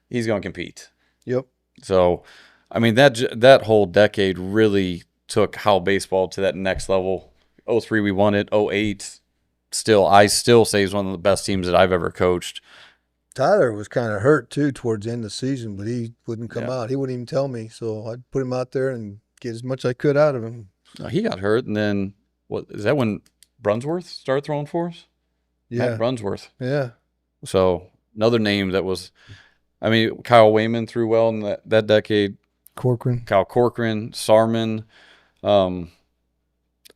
he's going to compete. Yep. So, I mean, that whole decade really took Howell baseball to that next level. 03 we won it. 08 I still say is one of the best teams that I've ever coached. Tyler was kind of hurt too towards the end of the season, but he wouldn't come Yeah. out. He wouldn't even tell me, so I'd put him out there and get as much I could out of him. He got hurt, and then what is that when Brunsworth started throwing for us? Yeah, Matt Brunsworth. yeah. So another name that was, I mean, Kyle Wayman threw well in that decade. Corcoran. Kyle Corcoran, Sarman. I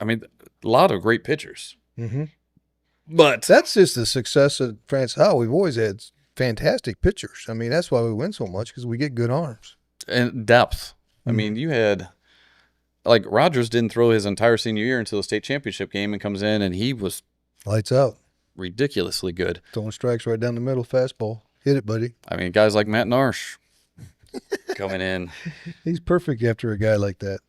mean, a lot of great pitchers. Mm-hmm. But That's just the success of Francis Howell. We've always had fantastic pitchers. I mean, that's why we win so much because we get good arms. and depth. I mean, you had like Rogers didn't throw his entire senior year until the state championship game and comes in and he was Lights out. ridiculously good. Throwing strikes right down the middle, fastball. Hit it, buddy. I mean, guys like Matt Narsh coming in. He's perfect after a guy like that.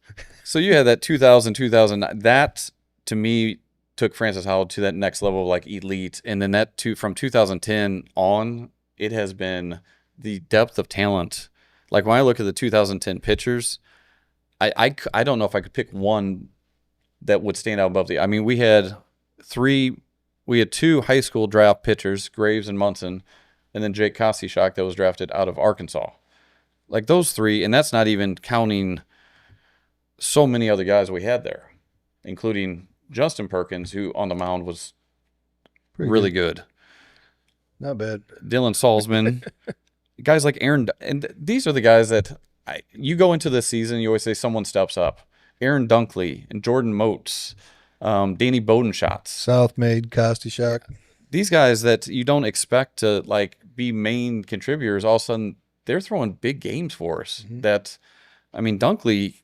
So you had that 2009. That to me took Francis Howell to that next level of like elite, and then from 2010 on, it has been the depth of talent. Like when I look at the 2010 pitchers, I don't know if I could pick one that would stand out above the. I mean, we had two high school draft pitchers, Graves and Munson, and then Jake Kostychak that was drafted out of Arkansas. Like those three, and that's not even counting so many other guys we had there, including Justin Perkins, who on the mound was Pretty really good. Not bad. Dylan Salzman, guys like Aaron, and these are the guys that you go into this season, you always say someone steps up. Aaron Dunkley and Jordan Moats, Danny Bodenshots. Southmaid, Kostychak. These guys that you don't expect to like be main contributors, all of a sudden they're throwing big games for us. That, I mean, Dunkley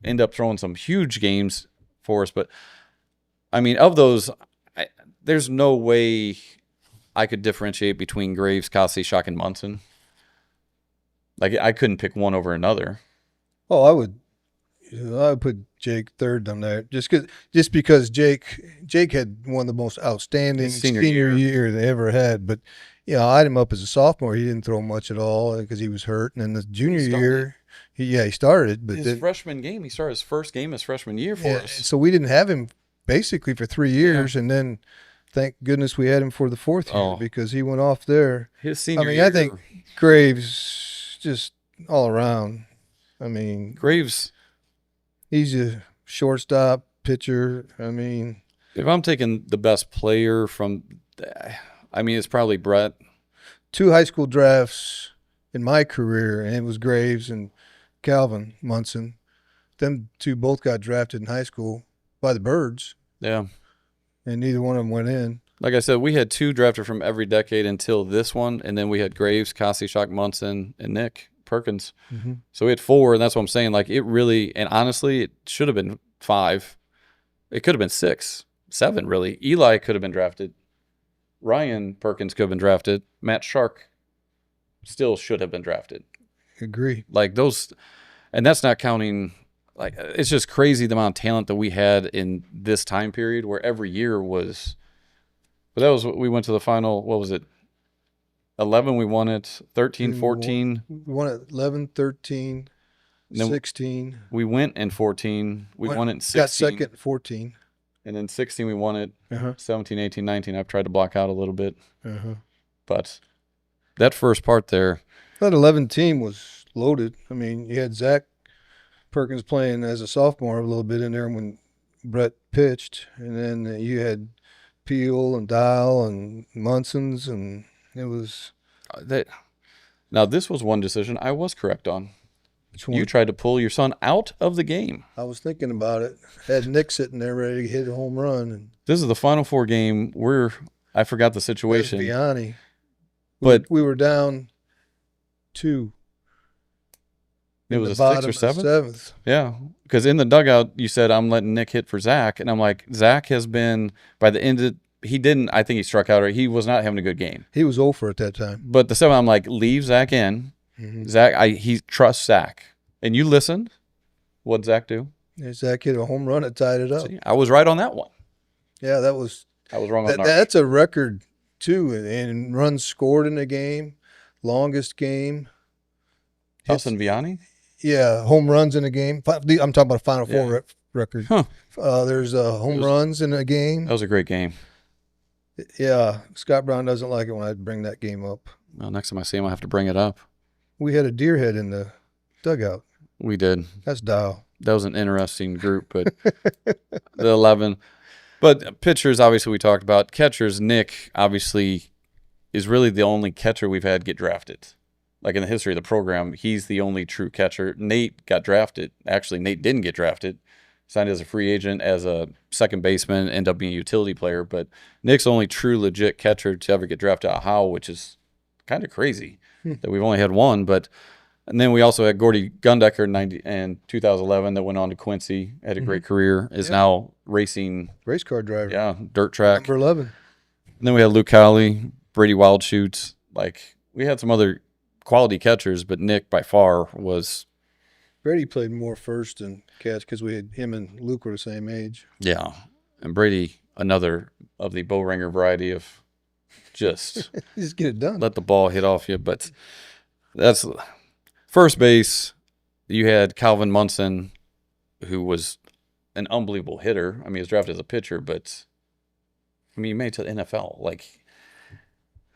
ended up throwing some huge games for us, but I mean, of those, there's no way I could differentiate between Graves, Kostychak, and Munson. Like I couldn't pick one over another. Oh, I would put Jake third on there just because Jake had one of the most outstanding His senior year they ever had. But I had him up as a sophomore. He didn't throw much at all because he was hurt. And then the junior year, he started, but His freshman game, he started his first game his freshman year for us. So we didn't have him basically for 3 years, and then thank goodness we had him for the fourth year because he went off there. His senior year, I think Graves just all around. I mean, Graves. He's a shortstop pitcher. I mean, if I'm taking the best player from, I mean, it's probably Brett. 2 high school drafts in my career, and it was Graves and Calvin Munson. Them 2 both got drafted in high school by the Birds. Yeah. And neither one of them went in. Like I said, we had 2 drafted from every decade until this one, and then we had Graves, Kostychak, Munson, and Nick Perkins. Mm-hmm. So we had 4, and that's what I'm saying. Like, it really, and honestly, it should have been 5. It could have been 6, 7, really. Eli could have been drafted. Ryan Perkins could have been drafted. Matt Shark still should have been drafted. Agree. Like, those, and that's not counting, like, it's just crazy the amount of talent that we had in this time period where every year was, but that was, we went to the final, what was it? 11, we won it. 13, 14. We won it 11, 13, 16. We went in 14. We won it in 16. Got second in 14. And then 16, we won it. Uh-huh. 17, 18, 19. I've tried to block out a little bit. Uh-huh. But that first part there. That 11 team was loaded. I mean, you had Zach Perkins playing as a sophomore a little bit in there when Brett pitched. And then you had Peel and Dial and Munson's, and it was... Now, this was one decision I was correct on. Which one? You tried to pull your son out of the game. I was thinking about it. Had Nick sitting there ready to hit a home run. And This is the Final Four game where I forgot the situation. Vianney. But we were down 2. It was a 6th or 7th? 7th. Yeah, because in the dugout, you said, I'm letting Nick hit for Zach. And I'm like, Zach has been, by the end of, he didn't, I think he struck out, or he was not having a good game. He was over at that time. But the 7th, I'm like, leave Zach in. Mm-hmm. Zach, he trusts Zach. And you listened. What'd Zach do? Zach hit a home run that tied it up. See, I was right on that one. Yeah, that was... I was wrong on that. That's a record, too, and runs scored in the game, longest game. Hassan Vianney? Yeah, home runs in a game. I'm talking about a Final Four record. Huh. There's home runs in a game. That was a great game. Yeah, Scott Brown doesn't like it when I bring that game up. Well, next time I see him, I'll have to bring it up. We had a deer head in the dugout. We did. That's Dial. That was an interesting group, but the 11. But pitchers, obviously, we talked about. Catchers, Nick, obviously, is really the only catcher we've had get drafted. Like, in the history of the program, he's the only true catcher. Nate got drafted. Actually, Nate didn't get drafted. Signed as a free agent, as a second baseman, ended up being a utility player. But Nick's the only true, legit catcher to ever get drafted out of Howell, which is kind of crazy that we've only had one. And then we also had Gordy Gundecker in 2011 that went on to Quincy, had a great career, is now racing. Race car driver. Yeah, dirt track. Number 11. And then we had Luke Cowley, Brady Wildschutz. Like, we had some other quality catchers, but Nick by far was. Brady played more first than catch because him and Luke were the same age. Yeah. And Brady, another of the bow ringer variety of just Just get it done. let the ball hit off you. But that's first base. You had Calvin Munson, who was an unbelievable hitter. I mean, he was drafted as a pitcher, but I mean, he made it to the NFL. Like,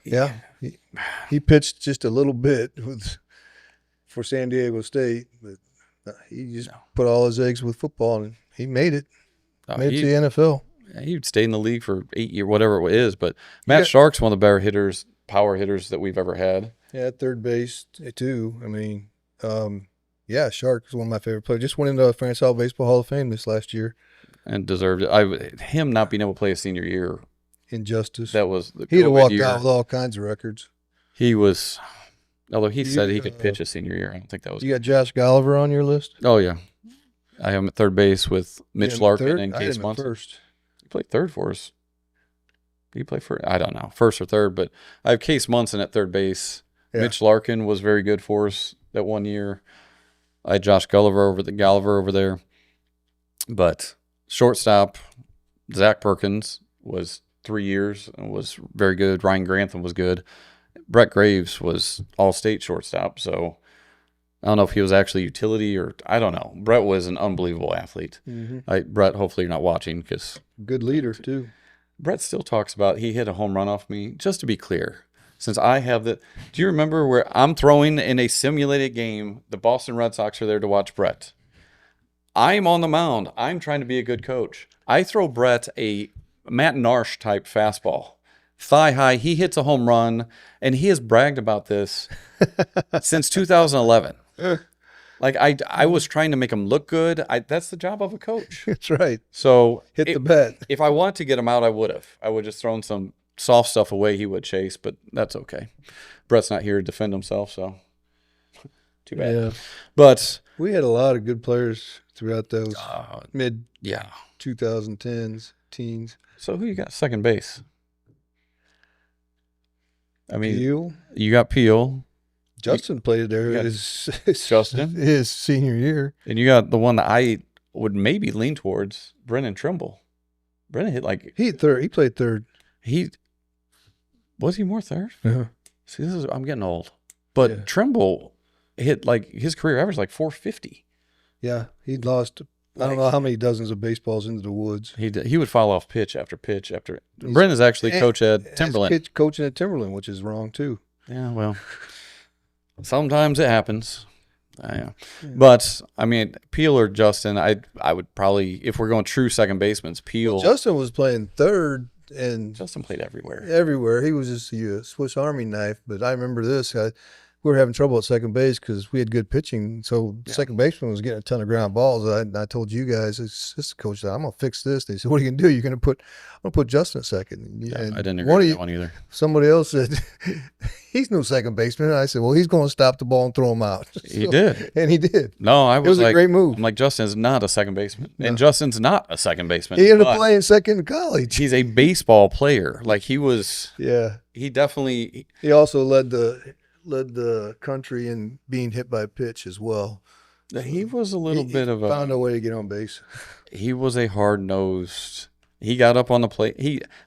yeah, he pitched just a little bit for San Diego State, but he just put all his eggs with football, and he made it. Made it to the NFL. He'd stay in the league for 8 years, whatever it is. But Matt Shark's one of the better hitters, power hitters that we've ever had. Yeah, third base too. I mean, yeah, Shark is one of my favorite players. Just went into the Francis Howell Baseball Hall of Fame this last year. And deserved it. Him not being able to play his senior year. Injustice. That was the He'd have walked year. out with all kinds of records. He was, although he said he could pitch his senior year. I don't think that was. You got Josh Golliver on your list? Oh, yeah. I have him at third base with Mitch Larkin and Case Munson. First. He played third for us. He played for, I don't know, first or third, but I have Case Munson at third base. Yeah. Mitch Larkin was very good for us that one year. I had Josh Golliver over there. But shortstop, Zach Perkins was 3 years and was very good. Ryan Grantham was good. Brett Graves was all-state shortstop, so I don't know if he was actually utility or I don't know. Brett was an unbelievable athlete. Mm-hmm. Brett, hopefully you're not watching because good leader too. Brett still talks about he hit a home run off me. Just to be clear, since I have the, do you remember where I'm throwing in a simulated game? The Boston Red Sox are there to watch Brett. I'm on the mound. I'm trying to be a good coach. I throw Brett a Matt Narsh type fastball. Thigh high, he hits a home run, and he has bragged about this since 2011. Like, I was trying to make him look good. That's the job of a coach. That's right. So hit the bet. If I wanted to get him out, I would have. I would just thrown some soft stuff away he would chase, but that's okay. Brett's not here to defend himself, so Too bad. Yeah. But We had a lot of good players throughout those mid yeah. 2010s, teens. So who you got second base? I mean, Peel. you got Peel. Justin played there got Justin? his senior year. And you got the one that I would maybe lean towards, Brennan Trimble. Brennan hit like He hit third. He played third. Was he more third? Yeah. See, I'm getting old. But Yeah. Trimble hit like his career average like 450. Yeah, he'd lost. I don't know how many dozens of baseballs into the woods. He would fall off pitch after pitch after. Brennan's actually coach at Timberland. Coaching at Timberland, which is wrong too. Yeah, well, sometimes it happens. Yeah. But I mean, Peel or Justin, I would probably, if we're going true second baseman, Peel. Well, Justin was playing third, and Justin played everywhere. Everywhere. He was just a Swiss Army knife. But I remember this. We were having trouble at second base because we had good pitching. So second baseman was getting a ton of ground balls. I told you guys, this coach said, I'm gonna fix this. They said, what are you gonna do? I'm gonna put Justin at second. Yeah, And I didn't agree with that one either. Somebody else said, he's no second baseman. And I said, well, he's gonna stop the ball and throw him out. He did. And he did. No, it was like, a great move. I'm like, Justin's not a second baseman. And Justin's not a second baseman. He ended up playing second in college. He's a baseball player. Like he was. Yeah. He definitely. He also led the country in being hit by a pitch as well. He was a little bit of a. Found a way to get on base. He was a hard-nosed. He got up on the plate.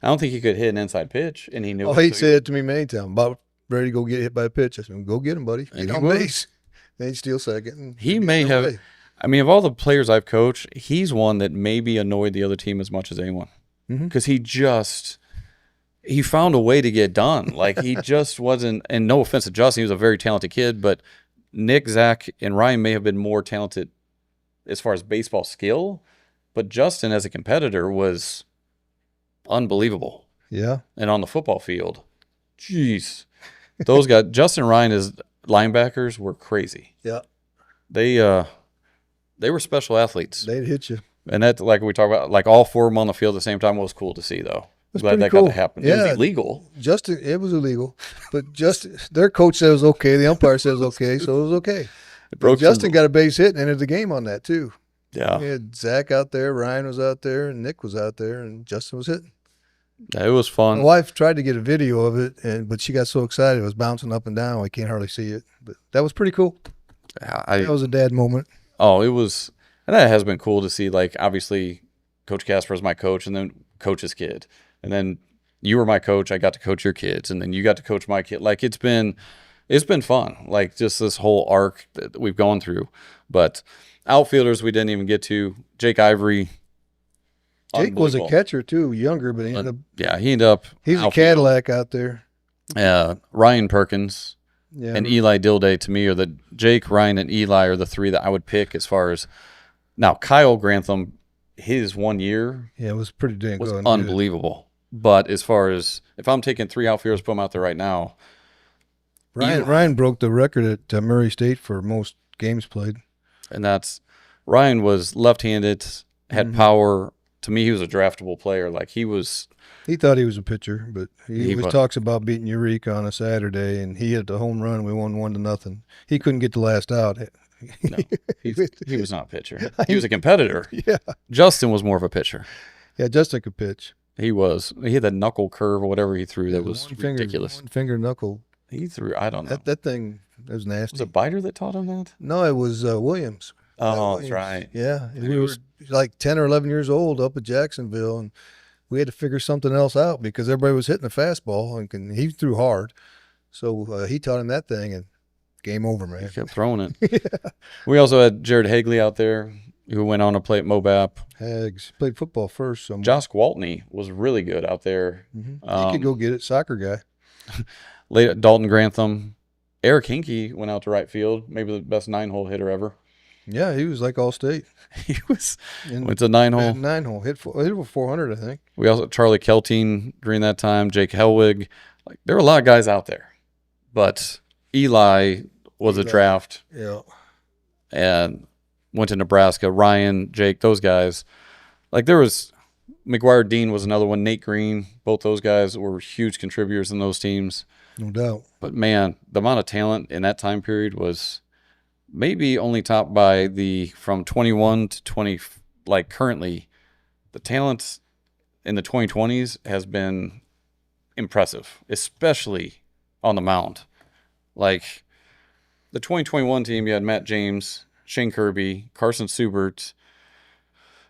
I don't think he could hit an inside pitch, and he knew. Oh, he said it to me many times. About ready to go get hit by a pitch. I said, "Go get him, buddy. Get on base." Then he'd steal second. He may have. I mean, of all the players I've coached, he's one that maybe annoyed the other team as much as anyone because he found a way to get done. Like he just wasn't. And no offense to Justin, he was a very talented kid, but Nick, Zach, and Ryan may have been more talented as far as baseball skill, but Justin as a competitor was unbelievable. Yeah. And on the football field, jeez, those guys, Justin and Ryan as linebackers were crazy. Yeah. They were special athletes. They'd hit you. And that, like we talk about, like all four of them on the field at the same time was cool to see, though. Glad that cool. got to happen. Yeah. It was illegal. It was illegal, but their coach said it was okay. The umpire said it was okay, so it was okay. Justin got a base hit and ended the game on that too. Yeah. We had Zach out there, Ryan was out there, and Nick was out there, and Justin was hitting. Yeah, it was fun. My wife tried to get a video of it, but she got so excited it was bouncing up and down. We can't hardly see it, but that was pretty cool. That was a dad moment. Oh, it was, and that has been cool to see. Like obviously, Coach Casper is my coach, and then Coach's kid. And then you were my coach. I got to coach your kids, and then you got to coach my kid. Like it's been fun. Like just this whole arc that we've gone through. But outfielders we didn't even get to. Jake Ivory. Jake was a catcher too, younger, but he ended up. He ended up. He's a Cadillac out there. Ryan Perkins and Eli Dilday to me are Jake, Ryan, and Eli are the three that I would pick as far as now. Kyle Grantham, his 1 year, it was pretty dang was good. Unbelievable. But as far as if I'm taking three outfielders, put them out there right now. Ryan broke the record at Murray State for most games played. And Ryan was left-handed, had power. To me, he was a draftable player. Like he thought he was a pitcher, but he always talks about beating Eureka on a Saturday, and he hit the home run. We won 1-0. He couldn't get the last out. No, he was not a pitcher. He was a competitor. Yeah. Justin was more of a pitcher. Yeah, Justin could pitch. He had that knuckle curve or whatever he threw that was ridiculous. One finger knuckle. He threw, I don't know. That thing was nasty. Was it Biter that taught him that? No, it was Williams. Oh, that's right. Yeah. We were like 10 or 11 years old up at Jacksonville, and we had to figure something else out because everybody was hitting the fastball, and he threw hard. So he taught him that thing, and game over, man. He kept throwing it. Yeah. We also had Jared Hagley out there who went on to play at Mobap. Hags played football first. So Josh Gwaltney was really good out there. Mm-hmm. He could go get it. Soccer guy. Later, Dalton Grantham. Eric Hinkie went out to right field. Maybe the best 9-hole hitter ever. Yeah, he was like All-State. He was. Went to 9-hole. 9-hole. Hit for 400, I think. We also Charlie Keltine during that time. Jake Helwig. Like there were a lot of guys out there, but Eli was a draft. Yeah. And went to Nebraska. Ryan, Jake, those guys. Like there was McGuire Dean was another one. Nate Green, both those guys were huge contributors in those teams. No doubt. But man, the amount of talent in that time period was maybe only topped by from 21 to 20, like currently, the talent in the 2020s has been impressive, especially on the mound. Like the 2021 team, you had Matt James, Shane Kirby, Carson Subert.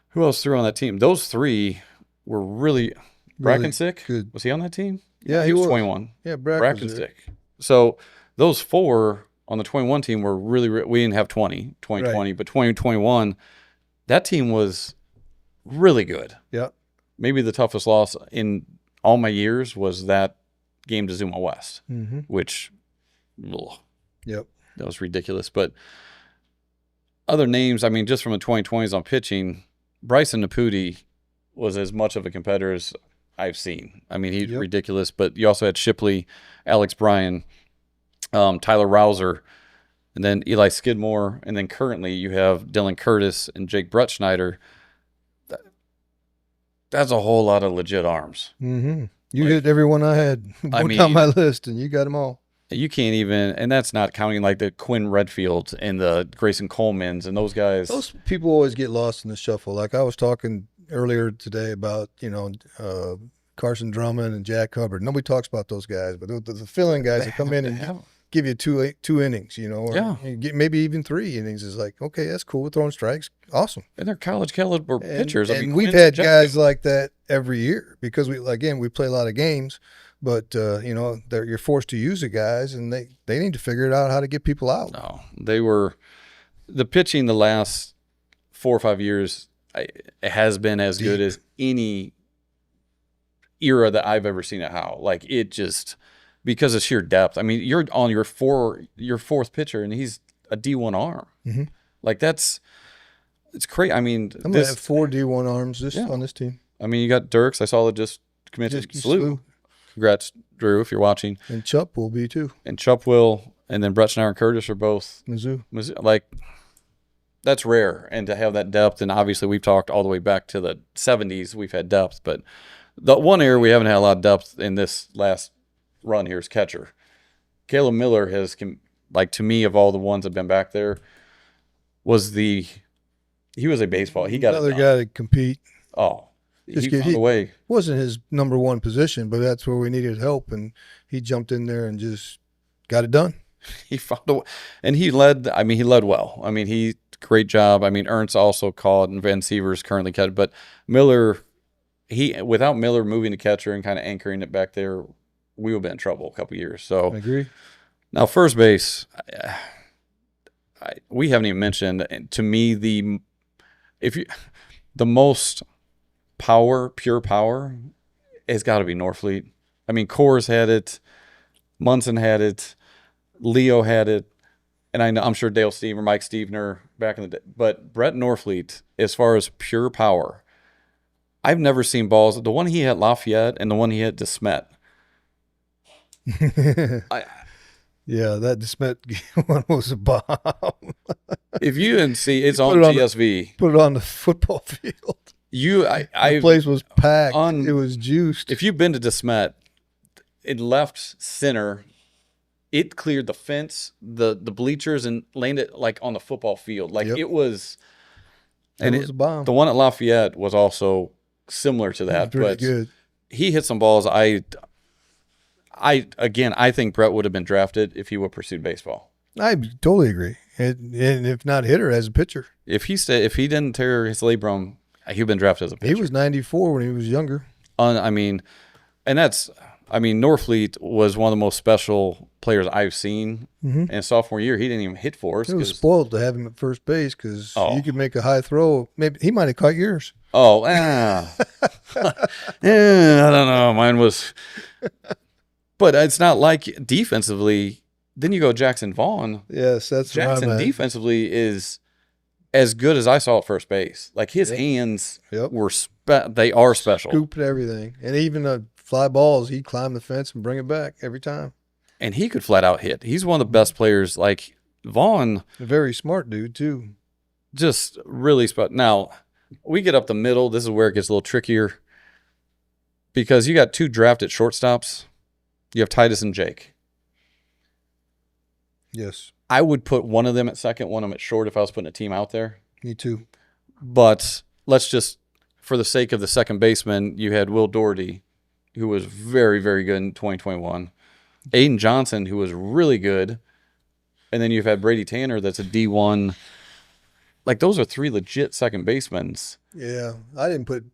Who else threw on that team? Those three were really Brackensick. Good. Was he on that team? Yeah, he was 21. Yeah, Brackensick. So those four on the 21 team were really, we didn't have 2020, Right. but 2021, that team was really good. Yeah. Maybe the toughest loss in all my years was that game to Zuma West, which, Yep. that was ridiculous. But other names, I mean, just from the 2020s on pitching, Bryson Naputi was as much of a competitor as I've seen. I mean, he's ridiculous. But you also had Shipley, Alex Bryan, Tyler Rouser, and then Eli Skidmore. And then currently you have Dylan Curtis and Jake Brettschneider. That's a whole lot of legit arms. You hit everyone I had down my list, and you got them all. You can't even, and that's not counting like the Quinn Redfields and the Grayson Colemans and those guys. Those people always get lost in the shuffle. Like I was talking earlier today about, Carson Drummond and Jack Hubbard. Nobody talks about those guys, but the fill-in guys that come in and give you two innings, or maybe even 3 innings is like, okay, that's cool. We're throwing strikes. Awesome. And they're college caliber pitchers. And we've had guys like that every year because we play a lot of games, but you're forced to use the guys, and they need to figure it out how to get people out. No, the pitching the last 4 or 5 years it has been as good as any era that I've ever seen at Howe. Like it just, because of sheer depth. I mean, you're on your fourth pitcher, and he's a D1 arm. Like it's crazy. I mean, I'm gonna have 4 D1 arms on this team. I mean, you got Dirks. I saw that just committed Slew. Congrats, Drew, if you're watching. And Chup will be too. And Chup will, and then Brettschneider and Curtis are both Mizzou. Like that's rare, and to have that depth. And obviously, we've talked all the way back to the 70s. We've had depth, but the one area we haven't had a lot of depth in this last run here is catcher. Caleb Miller has, like, to me, of all the ones that have been back there, he was a baseball. He got another guy to compete. Oh, he found a way. Wasn't his number one position, but that's where we needed help, and he jumped in there and just got it done. He found a way, and he led. I mean, he led well. I mean, great job. I mean, Ernst also called, and Van Sievers currently catch, but Miller. Without Miller moving to catcher and kind of anchoring it back there, we would have been in trouble a couple of years. So I agree. Now first base, we haven't even mentioned. To me, the most pure power, has got to be Norfleet. I mean, Coors had it, Munson had it, Leo had it, and I'm sure Dale Stever, Mike Stevener back in the day. But Brett Norfleet, as far as pure power, I've never seen balls. The one he hit Lafayette and the one he hit DeSmet. Yeah, that DeSmet one was a bomb. If you didn't see, it's on GSV. Put it on the football field. The place was packed. It was juiced. If you've been to DeSmet, it left center. It cleared the fence, the bleachers, and landed like on the football field. Like it was. And it was a bomb. The one at Lafayette was also similar to that, pretty but good. He hit some balls. I think Brett would have been drafted if he would have pursued baseball. I totally agree. And if not hitter, as a pitcher. If he didn't tear his labrum, he'd have been drafted as a pitcher. He was 94 when he was younger. Norfleet was one of the most special players I've seen. Mm-hmm. In sophomore year, he didn't even hit for us. It was spoiled to have him at first base because you could make a high throw. Maybe he might have caught yours. I don't know. Mine was, but it's not like defensively. Then you go Jackson Vaughn. Yes, that's Jackson defensively is as good as I saw at first base. Like his hands were they are special. Scooped everything, and even the fly balls, he'd climb the fence and bring it back every time. And he could flat out hit. He's one of the best players. Like Vaughn, a very smart dude too. Just really Now we get up the middle. This is where it gets a little trickier because you got 2 drafted shortstops. You have Titus and Jake. Yes. I would put one of them at second, one of them at short if I was putting a team out there. Me too. But let's just, for the sake of the second baseman, you had Will Doherty, who was very, very good in 2021. Aiden Johnson, who was really good. And then you've had Brady Tanner, that's a D1. Like, those are three legit second basemen. Yeah, I didn't put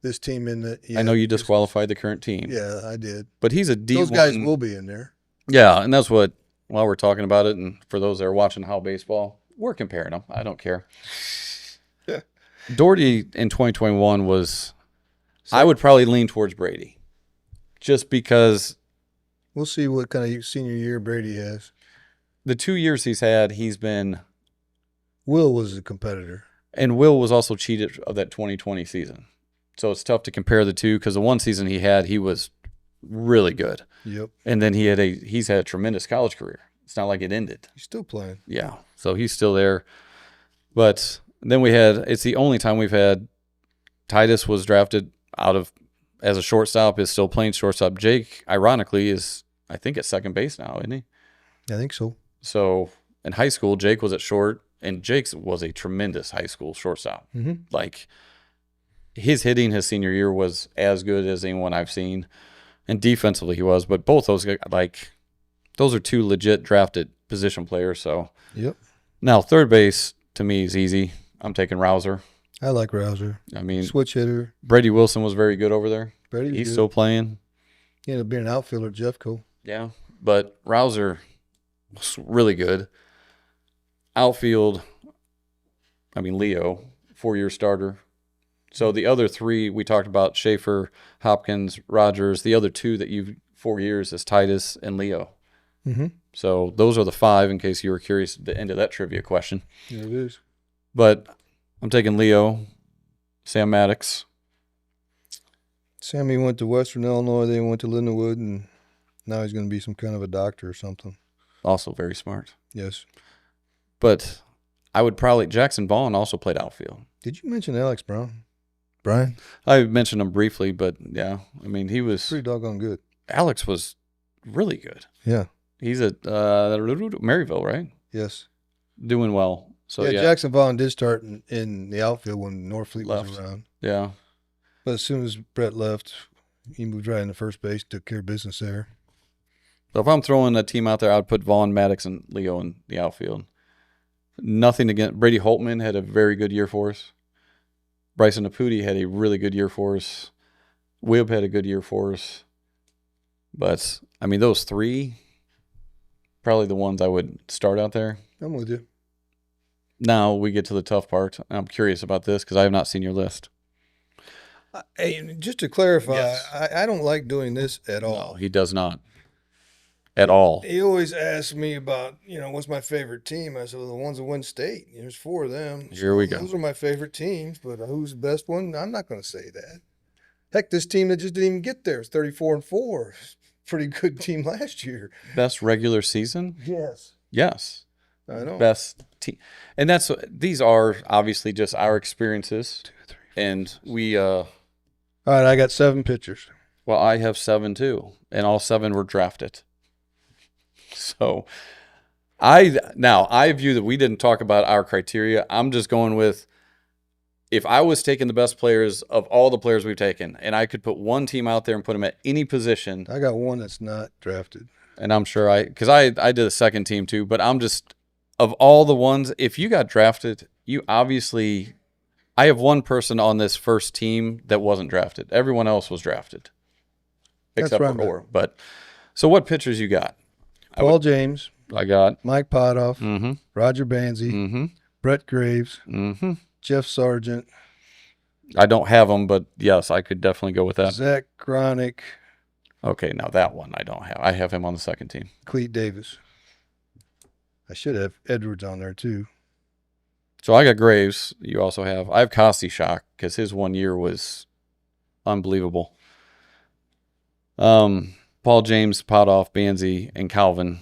this team in the. I know you disqualified the current team. Yeah, I did. But he's a D1. Those guys will be in there. Yeah, and that's what, while we're talking about it, and for those that are watching Howell Baseball, we're comparing them. I don't care. Yeah. Doherty in 2021 was, I would probably lean towards Brady. Just because We'll see what kind of senior year Brady has. the 2 years he's had, he's been, Will was a competitor. and Will was also cheated of that 2020 season. So it's tough to compare the two because the one season he had, he was really good. Yep. And then he's had a tremendous college career. It's not like it ended. He's still playing. Yeah. So he's still there. But then it's the only time we've had Titus was drafted as a shortstop, is still playing shortstop. Jake, ironically, is, I think, at second base now, isn't he? I think so. So in high school, Jake was at short, and Jake was a tremendous high school shortstop. Mm-hmm. Like, his hitting his senior year was as good as anyone I've seen, and defensively he was. But both those guys, like, those are two legit drafted position players. So Yep. now third base to me is easy. I'm taking Rouser. I like Rouser. I mean, Switch hitter. Brady Wilson was very good over there. Brady was He's good. still playing. He ended up being an outfielder at Jeffco. Yeah, but Rouser was really good. Outfield, I mean, Leo, 4-year starter. So the other three we talked about, Schaefer, Hopkins, Rogers. The other two that 4 years is Titus and Leo. Mm-hmm. So those are the five, in case you were curious at the end of that trivia question. Yeah, it is. But I'm taking Leo, Sam Maddox. Sammy went to Western Illinois. Then went to Lindenwood, and now he's going to be some kind of a doctor or something. Also very smart. Yes. But I would probably, Jackson Vaughn also played outfield. Did you mention Alex Brown? Brian? I mentioned him briefly, but yeah, I mean, he was, Pretty doggone good. Alex was really good. Yeah. He's at Maryville, right? Yes. Doing well. So yeah, Jackson Vaughn did start in the outfield when Norfleet was Left. around. yeah. But as soon as Brett left, he moved right into first base, took care of business there. So if I'm throwing a team out there, I'd put Vaughn, Maddox, and Leo in the outfield. Nothing against Brady Holtman had a very good year for us. Bryson Naputi had a really good year for us. Wibb had a good year for us. But I mean, those three, probably the ones I would start out there. I'm with you. Now we get to the tough part. I'm curious about this because I have not seen your list. Hey, just to clarify, Yes. I don't like doing this at all. No, he does not. At all. He always asks me about, what's my favorite team? I said, well, the ones that win state. There's 4 of them. Here we go. Those are my favorite teams, but who's the best one? I'm not going to say that. Heck, this team that just didn't even get there is 34-4. Pretty good team last year. Best regular season? Yes. Yes. I know. Best team. And these are obviously just our experiences. 2, 3, 4, and we, All right, I got 7 pitchers. well, I have 7 too, and all 7 were drafted. So I view that we didn't talk about our criteria. I'm just going with, if I was taking the best players of all the players we've taken, and I could put one team out there and put them at any position, I got one that's not drafted. and I'm sure because I did a second team too, but I'm just, of all the ones, if you got drafted, you obviously, I have one person on this first team that wasn't drafted. Everyone else was drafted. That's Except right, for Orr. But, so what pitchers you got? Paul James, I got, Mike Potoff, mm-hmm, Roger Banzi, mm-hmm, Brett Graves, mm-hmm. Jeff Sargent, I don't have them, but yes, I could definitely go with that. Zach Gronick, Okay, now that one I don't have. I have him on the second team. Cleet Davis. I should have Edwards on there too. So I got Graves. You also have. I have Kosti Shock because his 1 year was unbelievable. Paul James, Potoff, Banzi, and Calvin.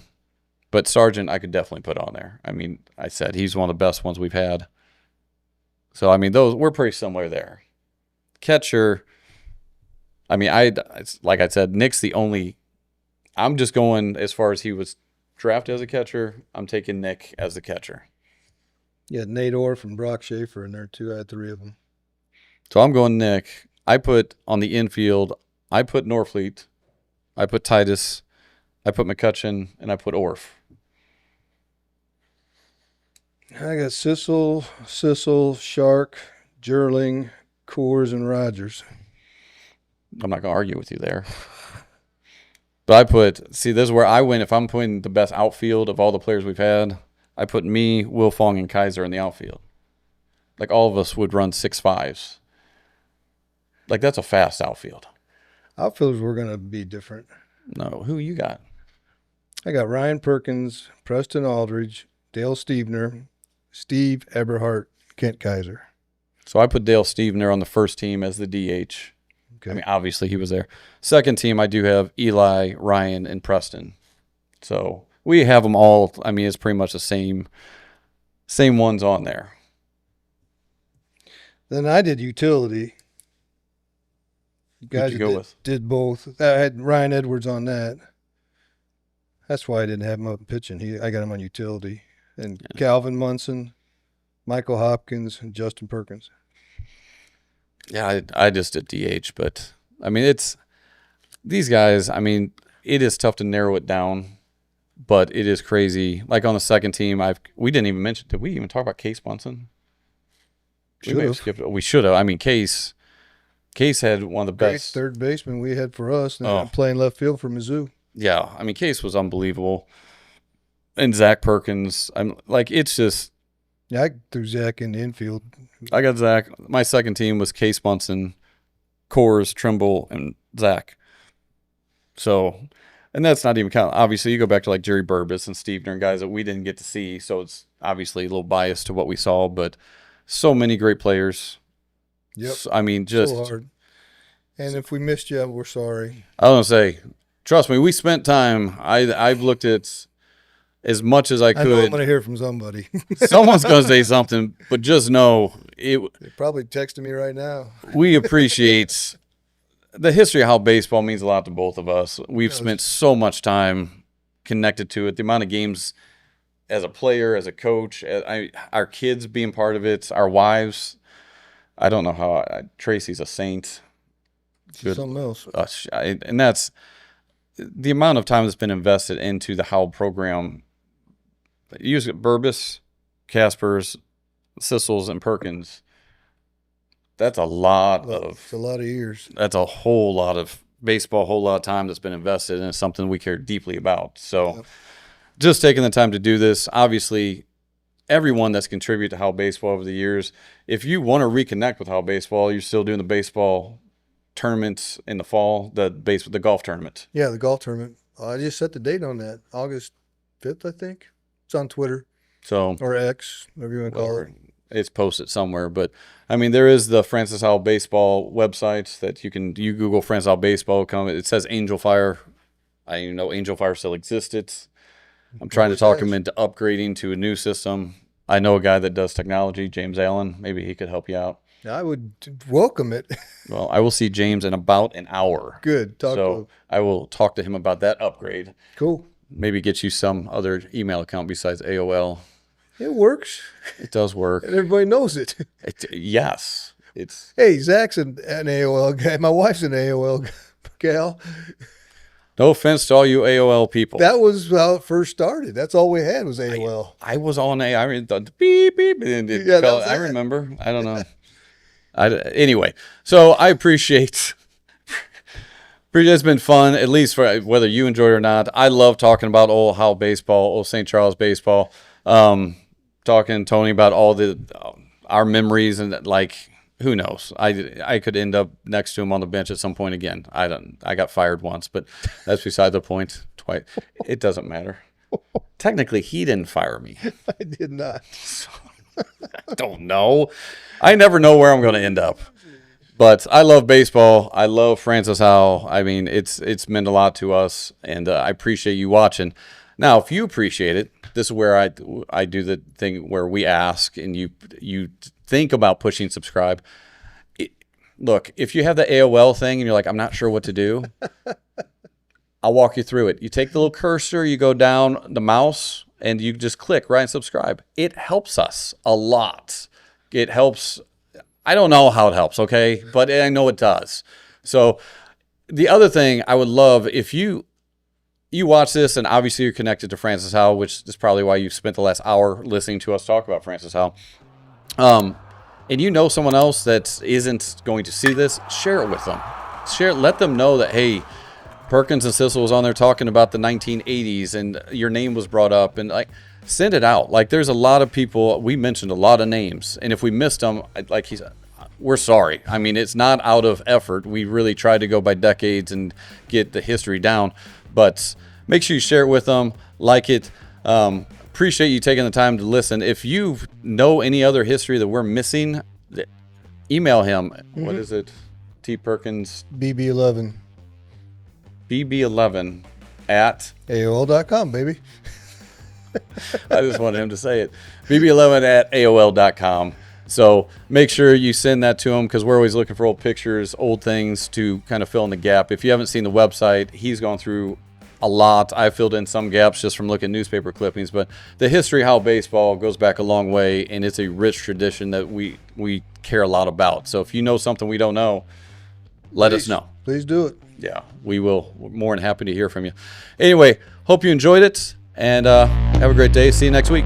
But Sargent, I could definitely put on there. I mean, I said he's one of the best ones we've had. So, I mean, we're pretty similar there. Catcher, I mean, like I said, Nick's the only. I'm just going as far as he was drafted as a catcher, I'm taking Nick as the catcher. Yeah, Nate Orff and Brock Schaefer in there too. I had 3 of them. So I'm going Nick. I put on the infield, I put Norfleet, I put Titus, I put McCutcheon, and I put Orff. I got Cissell, Shark, Jerling, Coors, and Rogers. I'm not going to argue with you there. But this is where I win. If I'm putting the best outfield of all the players we've had, I put me, Wilfong, and Kaiser in the outfield. Like all of us would run 6.5s. Like that's a fast outfield. Outfielders were going to be different. No, who you got? I got Ryan Perkins, Preston Aldridge, Dale Stevener, Steve Eberhardt, Kent Kaiser. So I put Dale Stevener on the first team as the DH. Okay. I mean, obviously he was there. Second team, I do have Eli, Ryan, and Preston. So we have them all. I mean, it's pretty much the same ones on there. Then I did utility. Who'd you go with? Did both. I had Ryan Edwards on that. That's why I didn't have him up pitching. I got him on utility. And Calvin Munson, Michael Hopkins, and Justin Perkins. Yeah, I just did DH, but I mean, it's these guys. I mean, it is tough to narrow it down, but it is crazy. Like on the second team, we didn't even mention. Did we even talk about Case Munson? We may have skipped it. We should have. I mean, Case had one of the best third baseman we had for us, and playing left field for Mizzou. Yeah, I mean, Case was unbelievable. And Zach Perkins, it's just. Yeah, I threw Zach in the infield. I got Zach. My second team was Case Munson, Coors, Trimble, and Zach. So, and that's not even counting. Obviously, you go back to like Jerry Burbis and Stevener and guys that we didn't get to see, so it's obviously a little biased to what we saw, but so many great players. Yep. So, I mean, just. So hard. And if we missed you, we're sorry. I was going to say, trust me, we spent time. I've looked at as much as I could. I know I'm going to hear from somebody. Someone's going to say something, but just know They're probably texting me right now. We appreciate the history of how baseball means a lot to both of us. We've spent so much time connected to it. The amount of games as a player, as a coach, our kids being part of it, our wives. I don't know how Tracy's a saint. Good. Something else. And that's the amount of time that's been invested into the Howell program. Use Burbis, Caspers, Cissels, and Perkins. That's a lot It's a lot of years. That's a whole lot of baseball, a whole lot of time that's been invested, and it's something we care deeply about. So just taking the time to do this, obviously, everyone that's contributed to Howell Baseball over the years, if you want to reconnect with Howell Baseball, you're still doing the baseball tournaments in the fall, the golf tournament. Yeah, the golf tournament. I just set the date on that. August 5th, I think. It's on Twitter. Or X, whatever you want to call it. It's posted somewhere, but I mean, there is the Francis Howell Baseball website that you Google Francis Howell Baseball. It says Angel Fire. I know Angel Fire still exists. I'm trying to talk him into upgrading to a new system. I know a guy that does technology, James Allen. Maybe he could help you out. I would welcome it. Well, I will see James in about an hour. Good. To him. I will talk to him about that upgrade. Cool. Maybe get you some other email account besides AOL. It works. It does work. And everybody knows it. Yes. Hey, Zach's an AOL guy. My wife's an AOL gal. No offense to all you AOL people. That was how it first started. That's all we had was AOL. I was on I mean, the beep, beep. And I remember. I don't know. Anyway, so I appreciate it's been fun, at least for whether you enjoy it or not. I love talking about old Howell baseball, old St. Charles baseball. Talking to Tony about all our memories and who knows? I could end up next to him on the bench at some point again. I got fired once, but that's beside the point. Twice. It doesn't matter. Technically, he didn't fire me. I did not. I don't know. I never know where I'm going to end up. But I love baseball. I love Francis Howell. I mean, it's meant a lot to us, and I appreciate you watching. Now, if you appreciate it, this is where I do the thing where we ask, and you think about pushing subscribe. Look, if you have the AOL thing and you're like, I'm not sure what to do, I'll walk you through it. You take the little cursor, you go down the mouse, and you just click right and subscribe. It helps us a lot. It helps. I don't know how it helps, okay? But I know it does. So the other thing I would love, if you watch this, and obviously you're connected to Francis Howell, which is probably why you've spent the last hour listening to us talk about Francis Howell. And you know someone else that isn't going to see this, share it with them. Let them know that, hey, Perkins and Cissell was on there talking about the 1980s and your name was brought up, and like, send it out. Like, there's a lot of people, we mentioned a lot of names, and if we missed them, like he said, we're sorry. I mean, it's not out of effort. We really tried to go by decades and get the history down, but make sure you share it with them, like it. Appreciate you taking the time to listen. If you know any other history that we're missing, email him. What is it? T. Perkins BB11 BB11 at AOL.com, baby. I just wanted him to say it. BB11 at AOL.com. So make sure you send that to him, because we're always looking for old pictures, old things to kind of fill in the gap. If you haven't seen the website, he's gone through a lot. I filled in some gaps just from looking at newspaper clippings, but the history of Howell baseball goes back a long way, and it's a rich tradition that we care a lot about. So if you know something we don't know, let us know. Please do it. Yeah, we will. We're more than happy to hear from you. Anyway, hope you enjoyed it, and have a great day. See you next week.